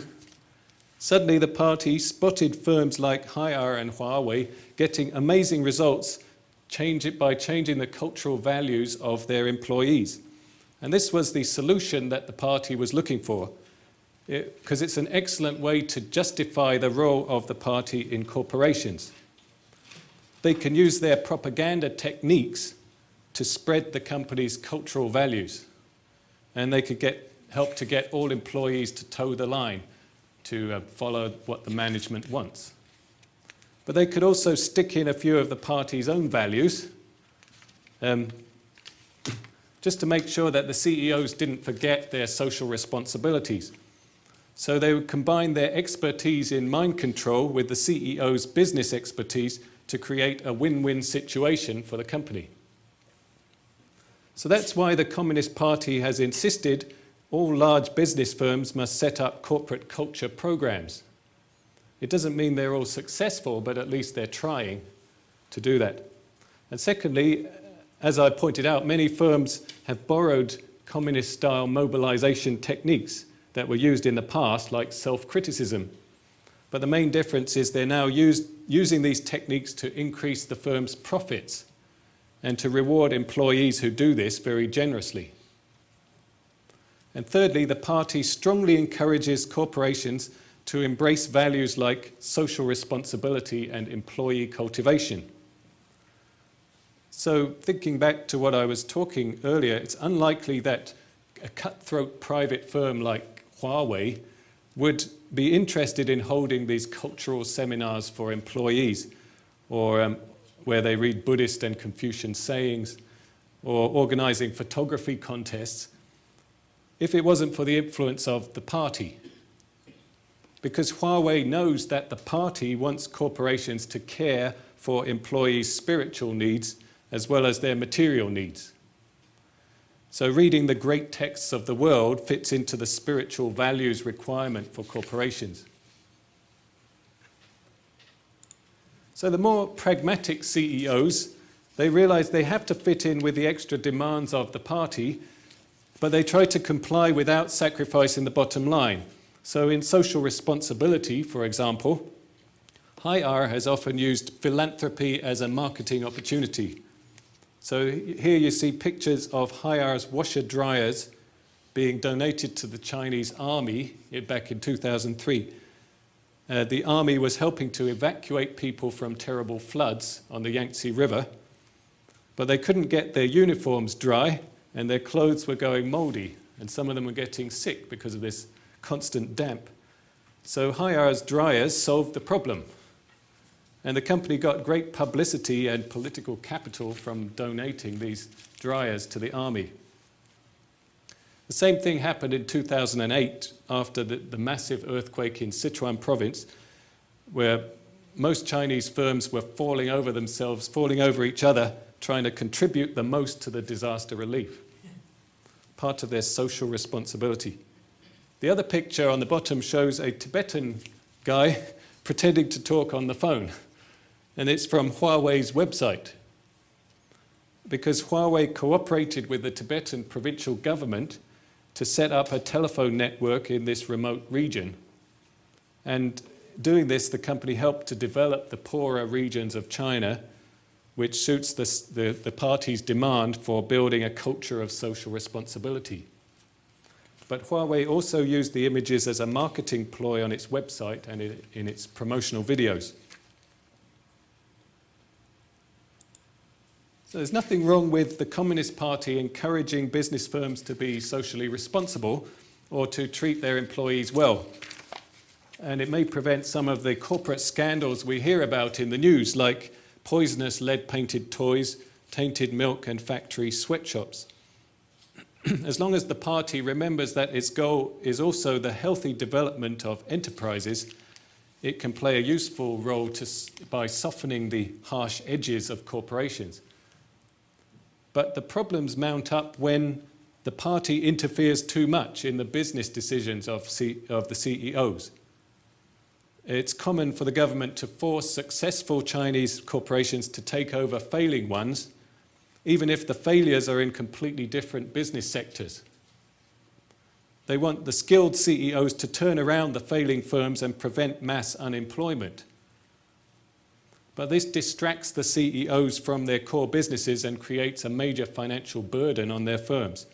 suddenly the party spotted firms like Harbour and Huawei getting amazing results by changing the cultural values of their employees. And this was the solution that the party was looking for, because it's an excellent way to justify the role of the party in corporations. They can use their propaganda techniques to spread the company's cultural values. And they could help to get all employees to toe the line, to follow what the management wants. But they could also stick in a few of the party's own values, just to make sure that the CEOs didn't forget their social responsibilities. So they would combine their expertise in mind control with the CEO's business expertise to create a win-win situation for the company. So that's why the Communist Party has insisted all large business firms must set up corporate culture programs. It doesn't mean they're all successful, but at least they're trying to do that. And secondly, as I pointed out, many firms have borrowed communist-style mobilization techniques that were used in the past, like self-criticism. But the main difference is they're now using these techniques to increase the firm's profits and to reward employees who do this very generously. And thirdly, the party strongly encourages corporations to embrace values like social responsibility and employee cultivation. So thinking back to what I was talking earlier, it's unlikely that a cutthroat private firm like Huawei would be interested in holding these cultural seminars for employees, or where they read Buddhist and Confucian sayings, or organizing photography contests, if it wasn't for the influence of the party. Because Huawei knows that the party wants corporations to care for employees' spiritual needs as well as their material needs. So reading the great texts of the world fits into the spiritual values requirement for corporations. So the more pragmatic CEOs, they realize they have to fit in with the extra demands of the party, but they try to comply without sacrificing the bottom line. So in social responsibility, for example, Harbour has often used philanthropy as a marketing opportunity. So here you see pictures of Harbour's washer dryers being donated to the Chinese army back in 2003. The army was helping to evacuate people from terrible floods on the Yangtze River, but they couldn't get their uniforms dry and their clothes were going moldy, and some of them were getting sick because of this constant damp. So Harbour's dryers solved the problem. And the company got great publicity and political capital from donating these dryers to the army. The same thing happened in 2008 after the massive earthquake in Sichuan province, where most Chinese firms were falling over each other, trying to contribute the most to the disaster relief. Part of their social responsibility. The other picture on the bottom shows a Tibetan guy pretending to talk on the phone. And it's from Huawei's website. because Huawei cooperated with the Tibetan provincial government to set up a telephone network in this remote region. And doing this, the company helped to develop the poorer regions of China, which suits the party's demand for building a culture of social responsibility. But Huawei also used the images as a marketing ploy on its website and in its promotional videos. So there's nothing wrong with the Communist Party encouraging business firms to be socially responsible or to treat their employees well. And it may prevent some of the corporate scandals we hear about in the news, like poisonous lead-painted toys, tainted milk and factory sweatshops. As long as the party remembers that its goal is also the healthy development of enterprises, it can play a useful role by softening the harsh edges of corporations. But the problems mount up when the party interferes too much in the business decisions of the CEOs. It's common for the government to force successful Chinese corporations to take over failing ones, even if the failures are in completely different business sectors. They want the skilled CEOs to turn around the failing firms and prevent mass unemployment. But this distracts the CEOs from their core businesses and creates a major financial burden on their firms.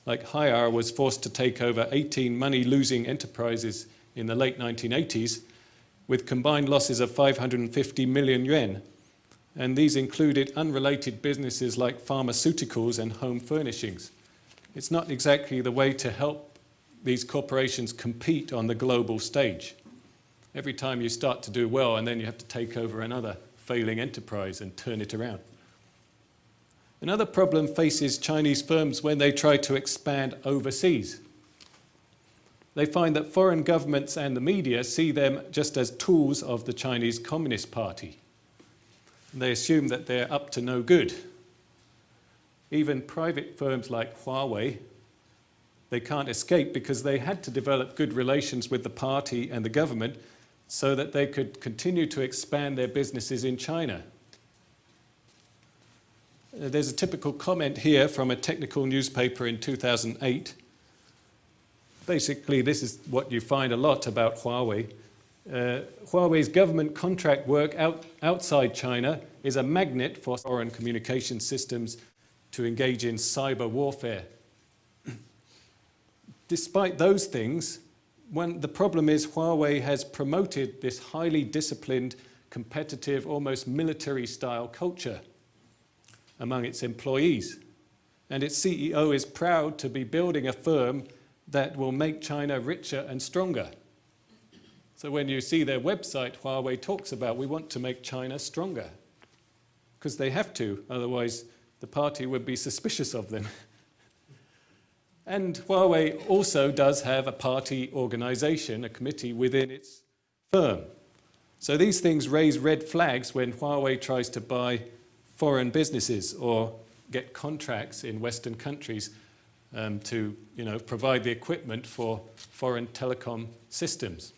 Like Harbour was forced to take over 18 money-losing enterprises in the late 1980s with combined losses of 550 million yuan. And these included unrelated businesses like pharmaceuticals and home furnishings. It's not exactly the way to help these corporations compete on the global stage. Every time you start to do well, and then you have to take over another failing enterprise and turn it around. Another problem faces Chinese firms when they try to expand overseas. They find that foreign governments and the media see them just as tools of the Chinese Communist Party. They assume that they're up to no good. Even private firms like Huawei, they can't escape because they had to develop good relations with the party and the government so that they could continue to expand their businesses in China. There's a typical comment here from a technical newspaper in 2008. Basically, this is what you find a lot about Huawei. Huawei's government contract work outside China is a magnet for foreign communication systems to engage in cyber warfare. Despite those things, the problem is Huawei has promoted this highly disciplined, competitive, almost military-style culture among its employees. And its CEO is proud to be building a firm that will make China richer and stronger. So when you see their website, Huawei talks about, we want to make China stronger. Because they have to, otherwise the party would be suspicious of them. And Huawei also does have a party organization, a committee within its firm. So these things raise red flags when Huawei tries to buy foreign businesses or get contracts in Western countries to provide the equipment for foreign telecom systems.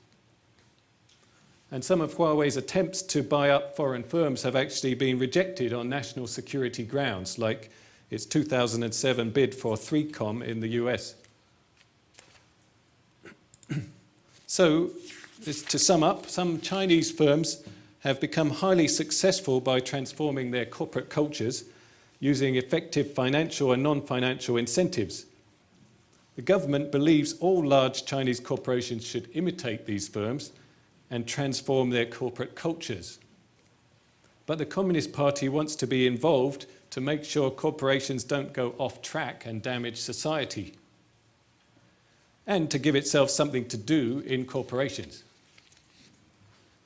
And some of Huawei's attempts to buy up foreign firms have actually been rejected on national security grounds, like its 2007 bid for 3Com in the US. So, to sum up, some Chinese firms have become highly successful by transforming their corporate cultures using effective financial and non-financial incentives. The government believes all large Chinese corporations should imitate these firms and transform their corporate cultures. But the Communist Party wants to be involved to make sure corporations don't go off track and damage society, and to give itself something to do in corporations.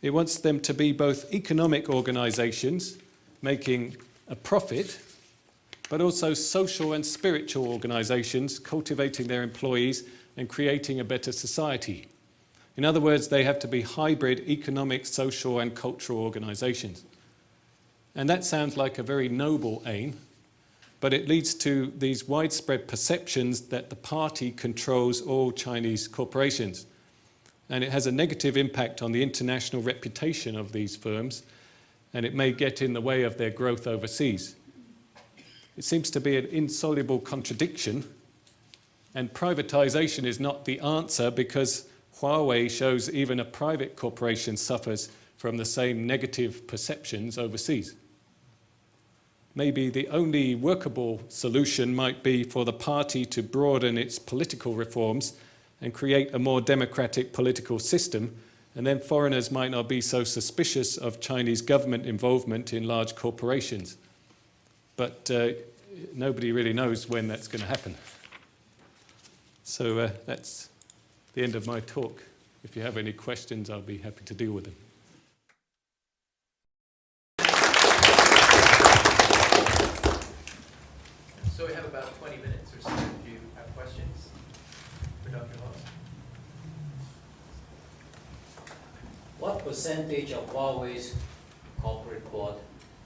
It wants them to be both economic organizations making a profit, but also social and spiritual organizations cultivating their employees and creating a better society. In other words, they have to be hybrid economic, social and cultural organizations. And that sounds like a very noble aim, but it leads to these widespread perceptions that the party controls all Chinese corporations. And it has a negative impact on the international reputation of these firms, and it may get in the way of their growth overseas. it seems to be an insoluble contradiction, and privatization is not the answer because Huawei shows even a private corporation suffers from the same negative perceptions overseas. Maybe the only workable solution might be for the party to broaden its political reforms and create a more democratic political system, and then foreigners might not be so suspicious of Chinese government involvement in large corporations. But nobody really knows when that's going to happen. So that's the end of my talk. If you have any questions, I'll be happy to deal with them. So we have about 20 minutes or so if you have questions for Dr. Hawes. What percentage of Huawei's corporate board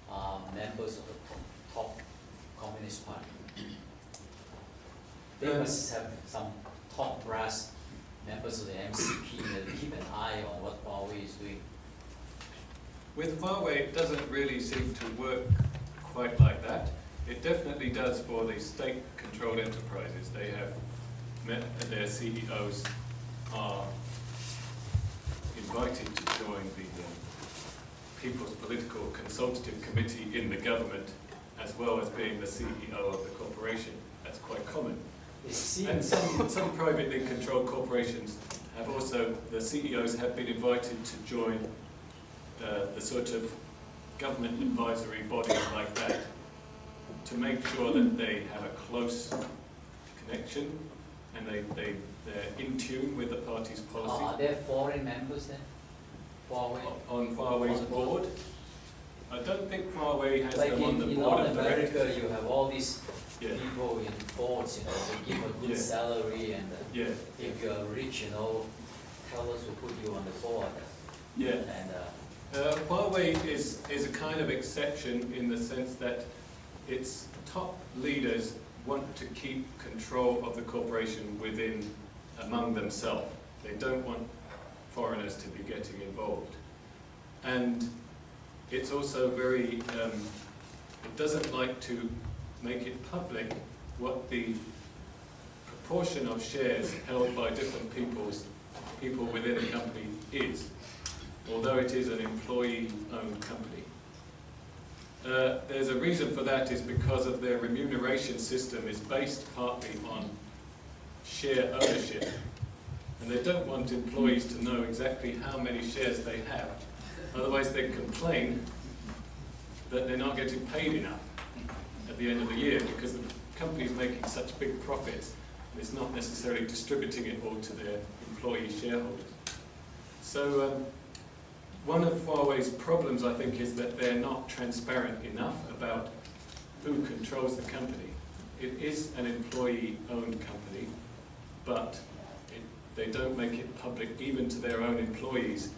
are members of the top Communist Party? They must have some top brass members of the MCP that keep an eye on what Huawei is doing. With Huawei, it doesn't really seem to work quite like that. It definitely does for the state-controlled enterprises. They have their CEOs are invited to join the People's Political Consultative Committee in the government, as well as being the CEO of the corporation. That's quite common. And some privately controlled corporations have also, the CEOs have been invited to join the sort of government advisory bodies like that to make sure that they have a close connection and they're in tune with the party's policy. Are there foreign members then? Huawei? On Huawei's board? I don't think Huawei has like them on the in board North of America, directors. you have all these Yeah. people in boards, they give a good Yeah. salary, and Yeah. if you're rich, tell us we'll put you on the board. Yeah. And Huawei is a kind of exception in the sense that its top leaders want to keep control of the corporation among themselves. They don't want foreigners to be getting involved. And it's also very, it doesn't like to make it public what the proportion of shares held by different people within a company is, although it is an employee-owned company. There's a reason for that is because of their remuneration system is based partly on share ownership, and they don't want employees to know exactly how many shares they have. Otherwise they complain that they're not getting paid enough at the end of the year because the company is making such big profits and it's not necessarily distributing it all to their employee shareholders. So one of Huawei's problems, I think, is that they're not transparent enough about who controls the company. It is an employee-owned company, but they don't make it public even to their own employees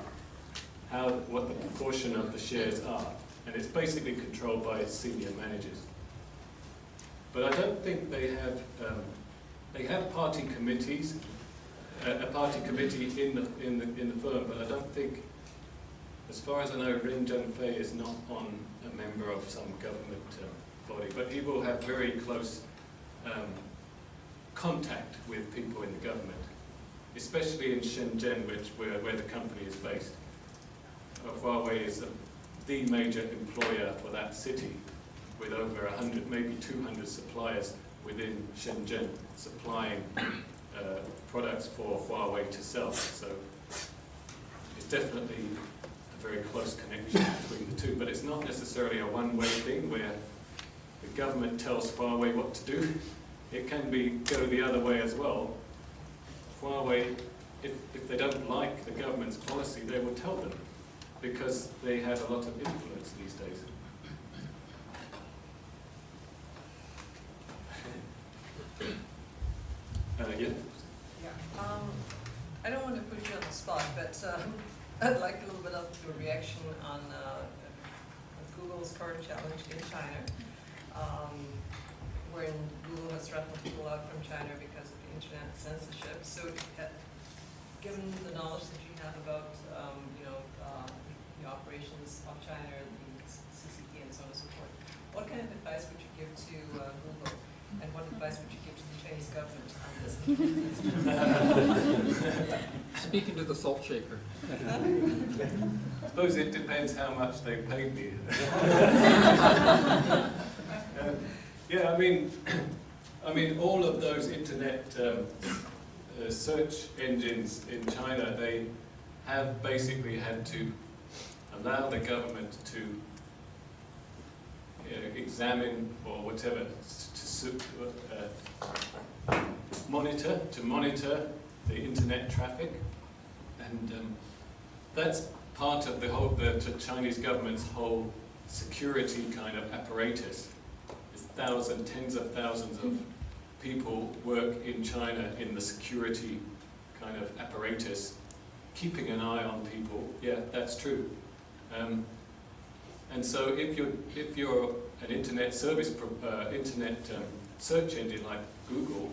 what the proportion of the shares are. And it's basically controlled by its senior managers. But I don't think they have party committees, a party committee in the firm, but I don't think, as far as I know, Ren Zhengfei is not on a member of some government body, but he will have very close contact with people in the government, especially in Shenzhen, where the company is based. Huawei is the major employer for that city, with over 100, maybe 200 suppliers within Shenzhen supplying products for Huawei to sell. So it's definitely a very close connection between the two, but it's not necessarily a one-way thing where the government tells Huawei what to do. It can go the other way as well. Huawei, if they don't like the government's policy, they will tell them, because they have a lot of influence these days. Yeah? Yeah. I don't want to put you on the spot, but I'd like a little bit of your reaction on Google's current challenge in China, wherein Google has threatened to pull out from China because of the internet censorship. So, given the knowledge that you have about the operations of China, the CCP, and so on and so forth, what kind of advice would you give to advice would you give to the Chinese government on this? Speaking to the salt shaker. I suppose it depends how much they paid me. Yeah, I mean, all of those internet search engines in China, they have basically had to allow the government to examine or whatever, to monitor the internet traffic, and that's part of the Chinese government's whole security kind of apparatus. There's tens of thousands of people work in China in the security kind of apparatus, keeping an eye on people. Yeah, that's true. And so if you're an internet service, search engine like Google,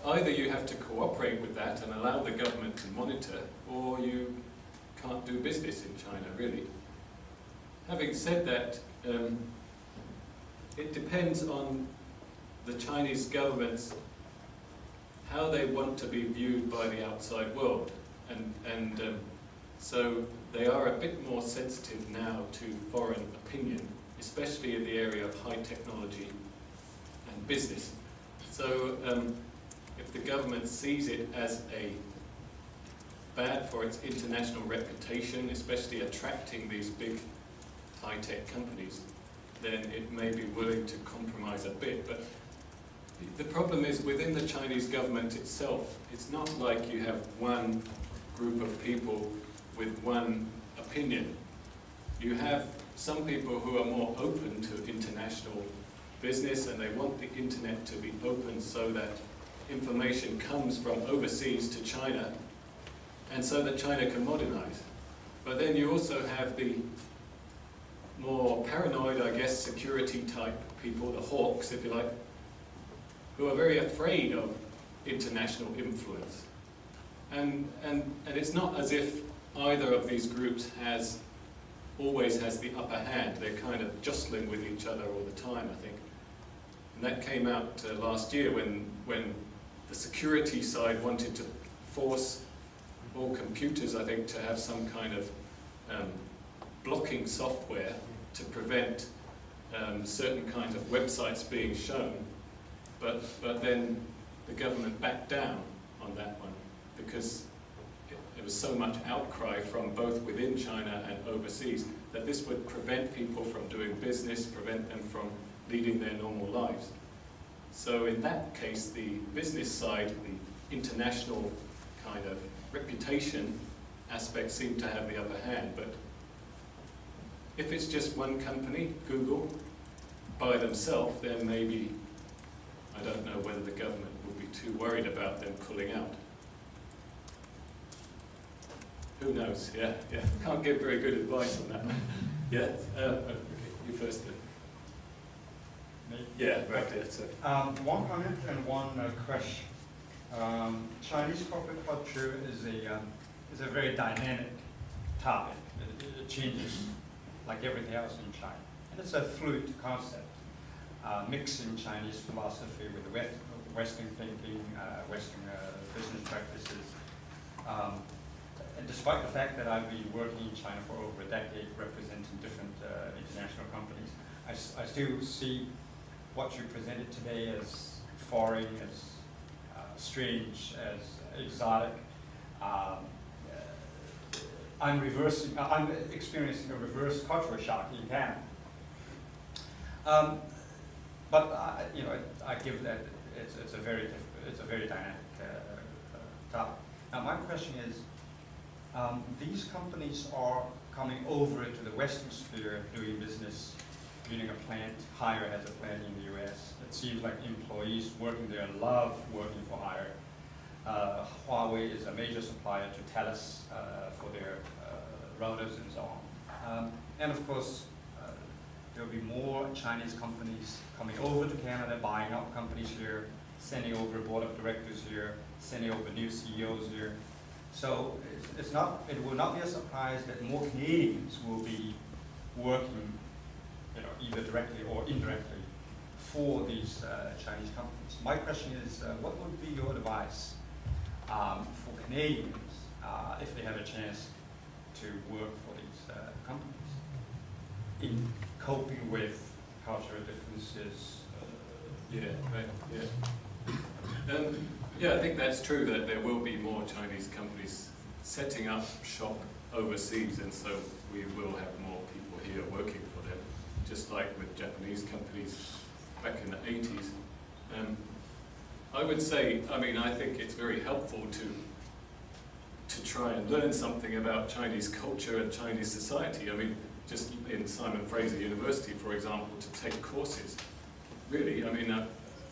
either you have to cooperate with that and allow the government to monitor, or you can't do business in China, really. Having said that, it depends on the Chinese government's how they want to be viewed by the outside world, and so they are a bit more sensitive now to foreign opinion, especially in the area of high technology and business. So if the government sees it as bad for its international reputation, especially attracting these big high-tech companies, then it may be willing to compromise a bit. But the problem is, within the Chinese government itself, it's not like you have one group of people with one opinion. You have some people who are more open to international business, and they want the internet to be open so that information comes from overseas to China, and so that China can modernize. But then you also have the more paranoid, I guess, security type people, the hawks, if you like, who are very afraid of international influence. And it's not as if either of these groups always has the upper hand. They're kind of jostling with each other all the time, I think. And that came out last year when the security side wanted to force all computers, I think, to have some kind of blocking software to prevent certain kinds of websites being shown. But then the government backed down on that one because there was so much outcry from both within China and overseas that this would prevent people from doing business, prevent them from leading their normal lives. So in that case, the business side, the international kind of reputation aspect seemed to have the upper hand. But if it's just one company, Google, by themselves, then maybe, I don't know whether the government would be too worried about them pulling out. Who knows? Yeah. Can't give very good advice on that one. Yeah. Okay, you first. Yeah, right there. So. One comment and one question. Chinese corporate culture is a very dynamic topic. It changes like everything else in China, and it's a fluid concept, mixing Chinese philosophy with Western thinking, Western business practices. And despite the fact that I've been working in China for over a decade, representing different international companies, I still see what you presented today as foreign, as strange, as exotic. I'm experiencing a reverse cultural shock in Canada. But I give that it's a very dynamic topic. Now my question is, these companies are coming over to the Western sphere, doing business, building a plant. Hire has a plant in the U.S. It seems like employees working there love working for Hire. Huawei is a major supplier to Telus for their routers and so on. And of course, there will be more Chinese companies coming over to Canada, buying up companies here, sending over a board of directors here, sending over new CEOs here. So it will not be a surprise that more Canadians will be working, either directly or indirectly for these Chinese companies. My question is, what would be your advice for Canadians if they have a chance to work for these companies in coping with cultural differences? Yeah, right, yeah. Yeah, I think that's true that there will be more Chinese companies setting up shop overseas, and so we will have more people here working for them, just like with Japanese companies back in the 80s. I would say, I mean, I think it's very helpful to try and learn something about Chinese culture and Chinese society. I mean, just in Simon Fraser University, for example, to take courses. Really, I mean,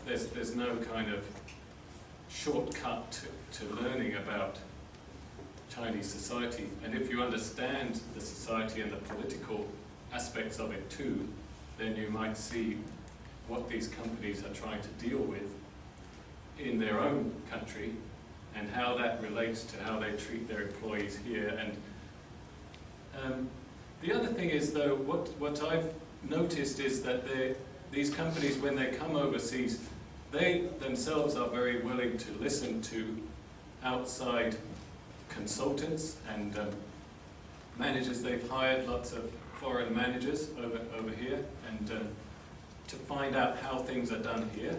there's no kind of shortcut to learning about Chinese society. And if you understand the society and the political aspects of it too, then you might see what these companies are trying to deal with in their own country and how that relates to how they treat their employees here. And the other thing is, though, what I've noticed is that these companies, when they come overseas, they themselves are very willing to listen to outside consultants and managers. They've hired lots of foreign managers over here, and to find out how things are done here.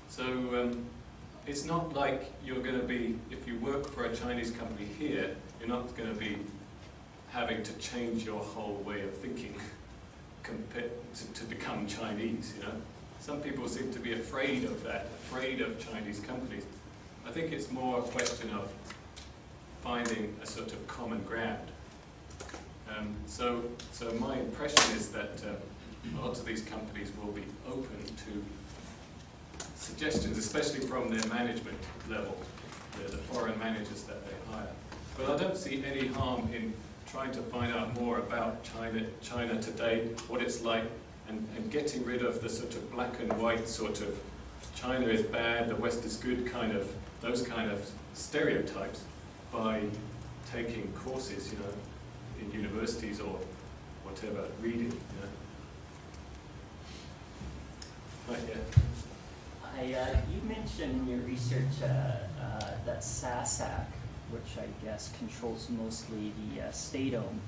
So it's not like you're going to be, if you work for a Chinese company here, you're not going to be having to change your whole way of thinking to become Chinese, you know. Some people seem to be afraid of that, afraid of Chinese companies. I think it's more a question of finding a sort of common ground. So my impression is that lots of these companies will be open to suggestions, especially from their management level, the foreign managers that they hire. But I don't see any harm in trying to find out more about China today, what it's like, and getting rid of the sort of black and white sort of China is bad, the West is good kind of, those kind of stereotypes by taking courses, you know, in universities or whatever, reading, you know. Right, yeah. You mentioned in your research that SASAC, which I guess controls mostly the state-owned,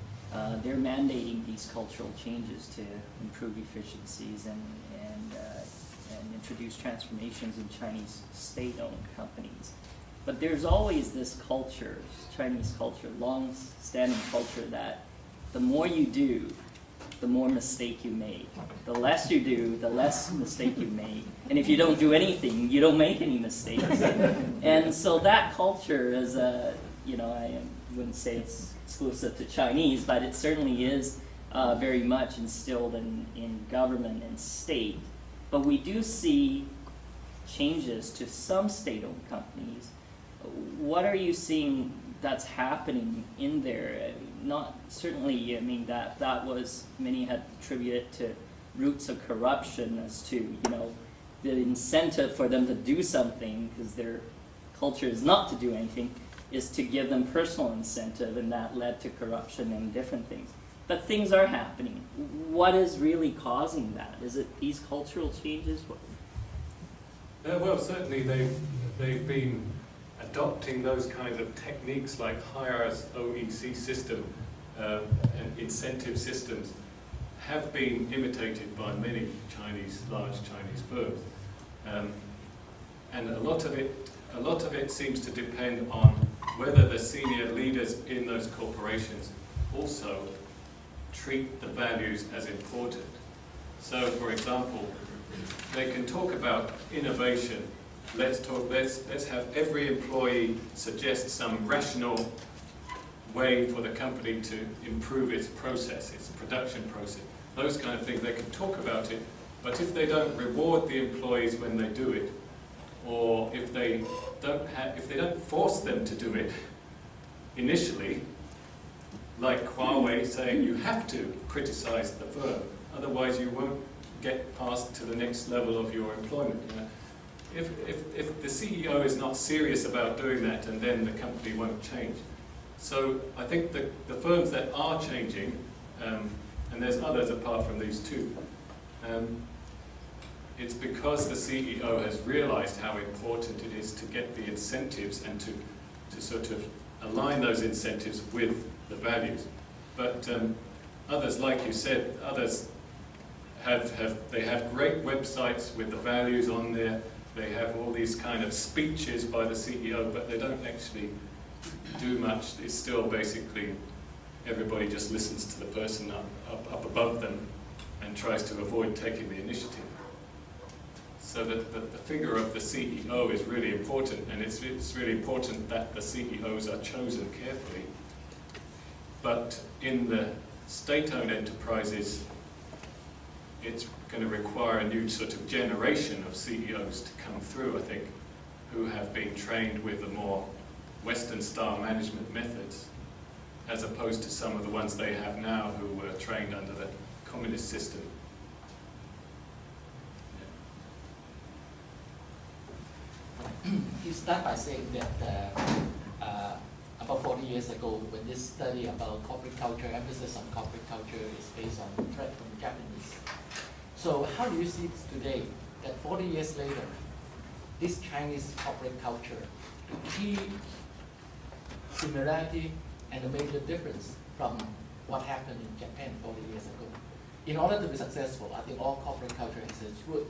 they're mandating these cultural changes to improve efficiencies and introduce transformations in Chinese state-owned companies. But there's always this culture, Chinese culture, long-standing culture, that the more you do, the more mistake you make. The less you do, the less mistake you make. And if you don't do anything, you don't make any mistakes. And so that culture is you know, I wouldn't say it's exclusive to Chinese, but it certainly is very much instilled in government and state. But we do see changes to some state-owned companies. What are you seeing that's happening in there? Not certainly, I mean, that was, many had attributed to roots of corruption as to, you know, the incentive for them to do something, because their culture is not to do anything, is to give them personal incentive, and that led to corruption and different things. But things are happening. What is really causing that? Is it these cultural changes? Well, certainly they've been adopting those kinds of techniques like Harbour's OEC system and incentive systems have been imitated by many large Chinese firms. And a lot of it seems to depend on whether the senior leaders in those corporations also treat the values as important. So, for example, they can talk about innovation. Let's have every employee suggest some rational way for the company to improve its process, its production process. Those kind of things, they can talk about it, but if they don't reward the employees when they do it, or if they don't force them to do it initially, like Huawei saying you have to criticize the firm, otherwise you won't get past to the next level of your employment. You know? If the CEO is not serious about doing that, and then the company won't change. So I think the firms that are changing, and there's others apart from these two, it's because the CEO has realized how important it is to get the incentives and to sort of align those incentives with the values. But others, like you said, others they have great websites with the values on there. They have all these kind of speeches by the CEO, but they don't actually do much. It's still basically everybody just listens to the person up above them and tries to avoid taking the initiative. So that the figure of the CEO is really important, and it's really important that the CEOs are chosen carefully. But in the state-owned enterprises, it's going to require a new sort of generation of CEOs to come through, I think, who have been trained with the more Western-style management methods, as opposed to some of the ones they have now who were trained under the communist system. You start by saying that about 40 years ago, when this study about corporate culture, emphasis on corporate culture is based on threat from the Japanese. So how do you see this today, that 40 years later, this Chinese corporate culture, the key similarity and a major difference from what happened in Japan 40 years ago? In order to be successful, I think all corporate culture has its root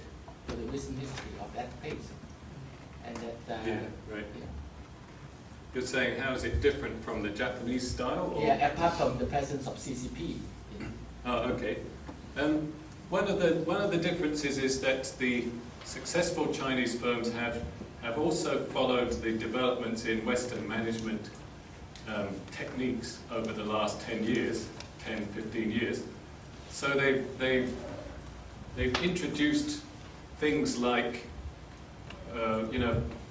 to the recent history of that pace. And that, Yeah, right. Yeah. You're saying how is it different from the Japanese style? Or? Yeah, apart from the presence of CCP. Yeah. Oh, okay. One of the differences is that the successful Chinese firms have also followed the developments in Western management techniques over the last 10 years, 10, 15 years. So they've introduced things like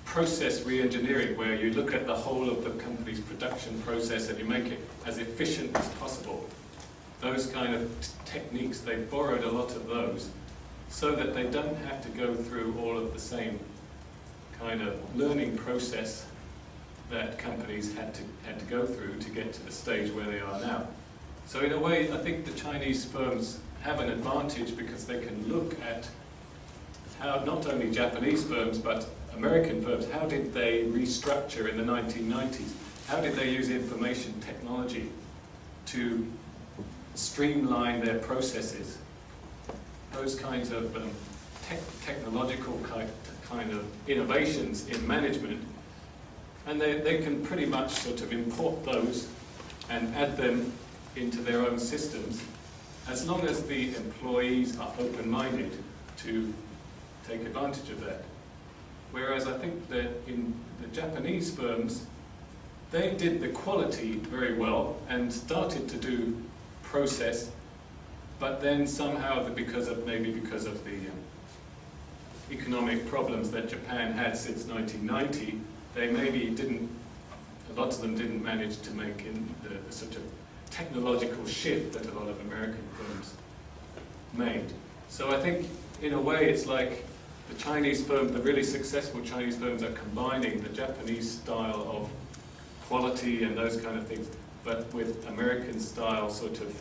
process re-engineering, where you look at the whole of the company's production process and you make it as efficient as possible. Those kind of techniques, they've borrowed a lot of those, so that they don't have to go through all of the same kind of learning process that companies had to go through to get to the stage where they are now. So in a way, I think the Chinese firms have an advantage because they can look at how not only Japanese firms but American firms, how did they restructure in the 1990s? How did they use information technology to streamline their processes? Those kinds of technological kind of innovations in management, and they can pretty much sort of import those and add them into their own systems, as long as the employees are open-minded to take advantage of that. Whereas I think that in the Japanese firms, they did the quality very well and started to do process, but then somehow, because of the economic problems that Japan had since 1990, they maybe didn't, a lot of them didn't manage to make the sort of technological shift that a lot of American firms made. So I think, in a way, it's like the Chinese firms, the really successful Chinese firms, are combining the Japanese style of quality and those kind of things, but with American style sort of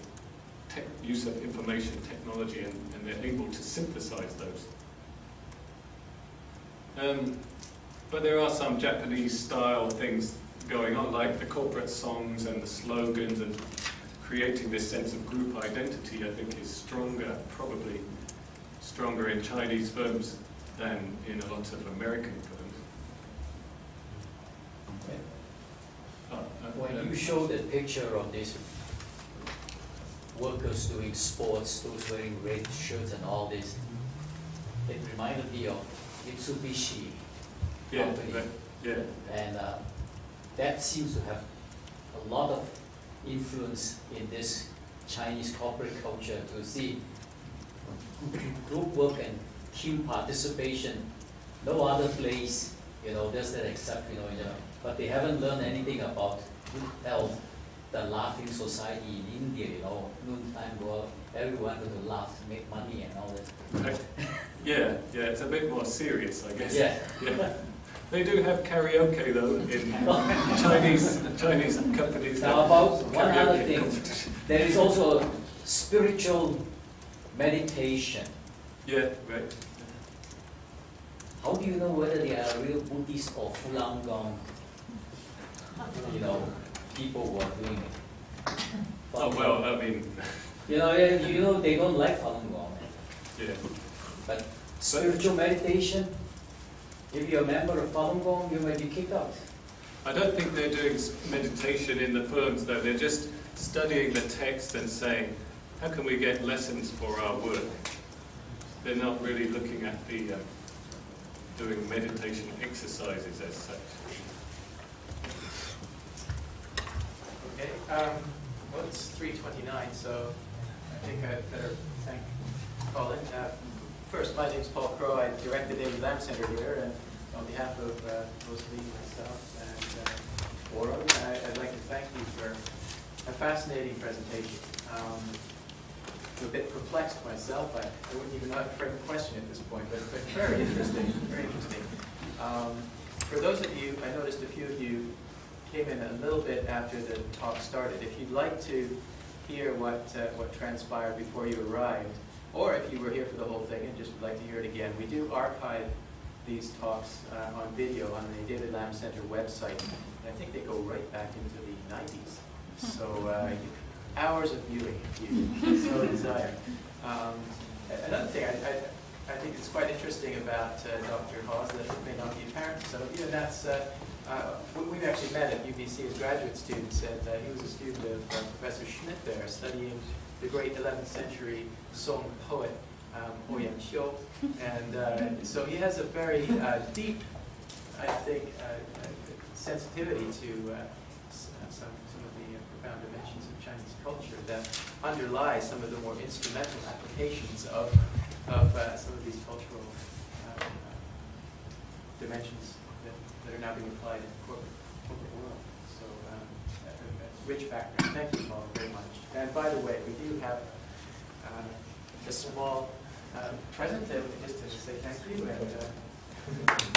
use of information technology, and they're able to synthesize those. But there are some Japanese style things going on, like the corporate songs and the slogans, and creating this sense of group identity, I think, is stronger, probably stronger in Chinese firms than in a lot of American firms. When you show the picture of these workers doing sports, those wearing red shirts and all this, it reminded me of Mitsubishi company. Right. Yeah. And that seems to have a lot of influence in this Chinese corporate culture, to see group work and team participation. No other place, does that except, but they haven't learned anything about good health, the laughing society in India, noontime work, everyone going to laugh to make money and all that. Right. Yeah, it's a bit more serious, I guess. Yeah. They do have karaoke though in Chinese companies. Now about one other karaoke thing, competition. there is also spiritual meditation. Yeah, right. how do you know whether they are real Buddhist or Falun Gong, people who are doing it? Oh, well, I mean, You know they don't like Falun Gong. yeah. But spiritual meditation, if you're a member of Falun Gong, you may be kicked out. I don't think they're doing meditation in the firms, though. They're just studying the text and saying, how can we get lessons for our work? They're not really looking at the doing meditation exercises as such. Okay, well, it's 3:29, so I think I'd better thank Colin. First, my name's Paul Crow. I direct the David Lamb Center here, and on behalf of Rosalie, myself, and Warren, I'd like to thank you for a fascinating presentation. I'm a bit perplexed myself. I wouldn't even know how to frame a question at this point, but very interesting, very interesting. For those of you, I noticed a few of you came in a little bit after the talk started. If you'd like to hear what transpired before you arrived, or if you were here for the whole thing and just would like to hear it again, we do archive these talks on video on the David Lamb Center website. And I think they go right back into the 90s. So hours of viewing if you so desire. Another thing I think it's quite interesting about Dr. Hawes that it may not be apparent to some of you, and that's we've actually met at UBC as graduate students, and he was a student of Professor Schmidt there, studying the great 11th century Song poet, Ouyang Xiu. And so he has a very deep, I think, sensitivity to some of the profound dimensions of Chinese culture that underlie some of the more instrumental applications of some of these cultural dimensions that are now being applied in the corporate world. So, rich background. Thank you, Paul, very much. And by the way, we do have a small present just to say thank you. And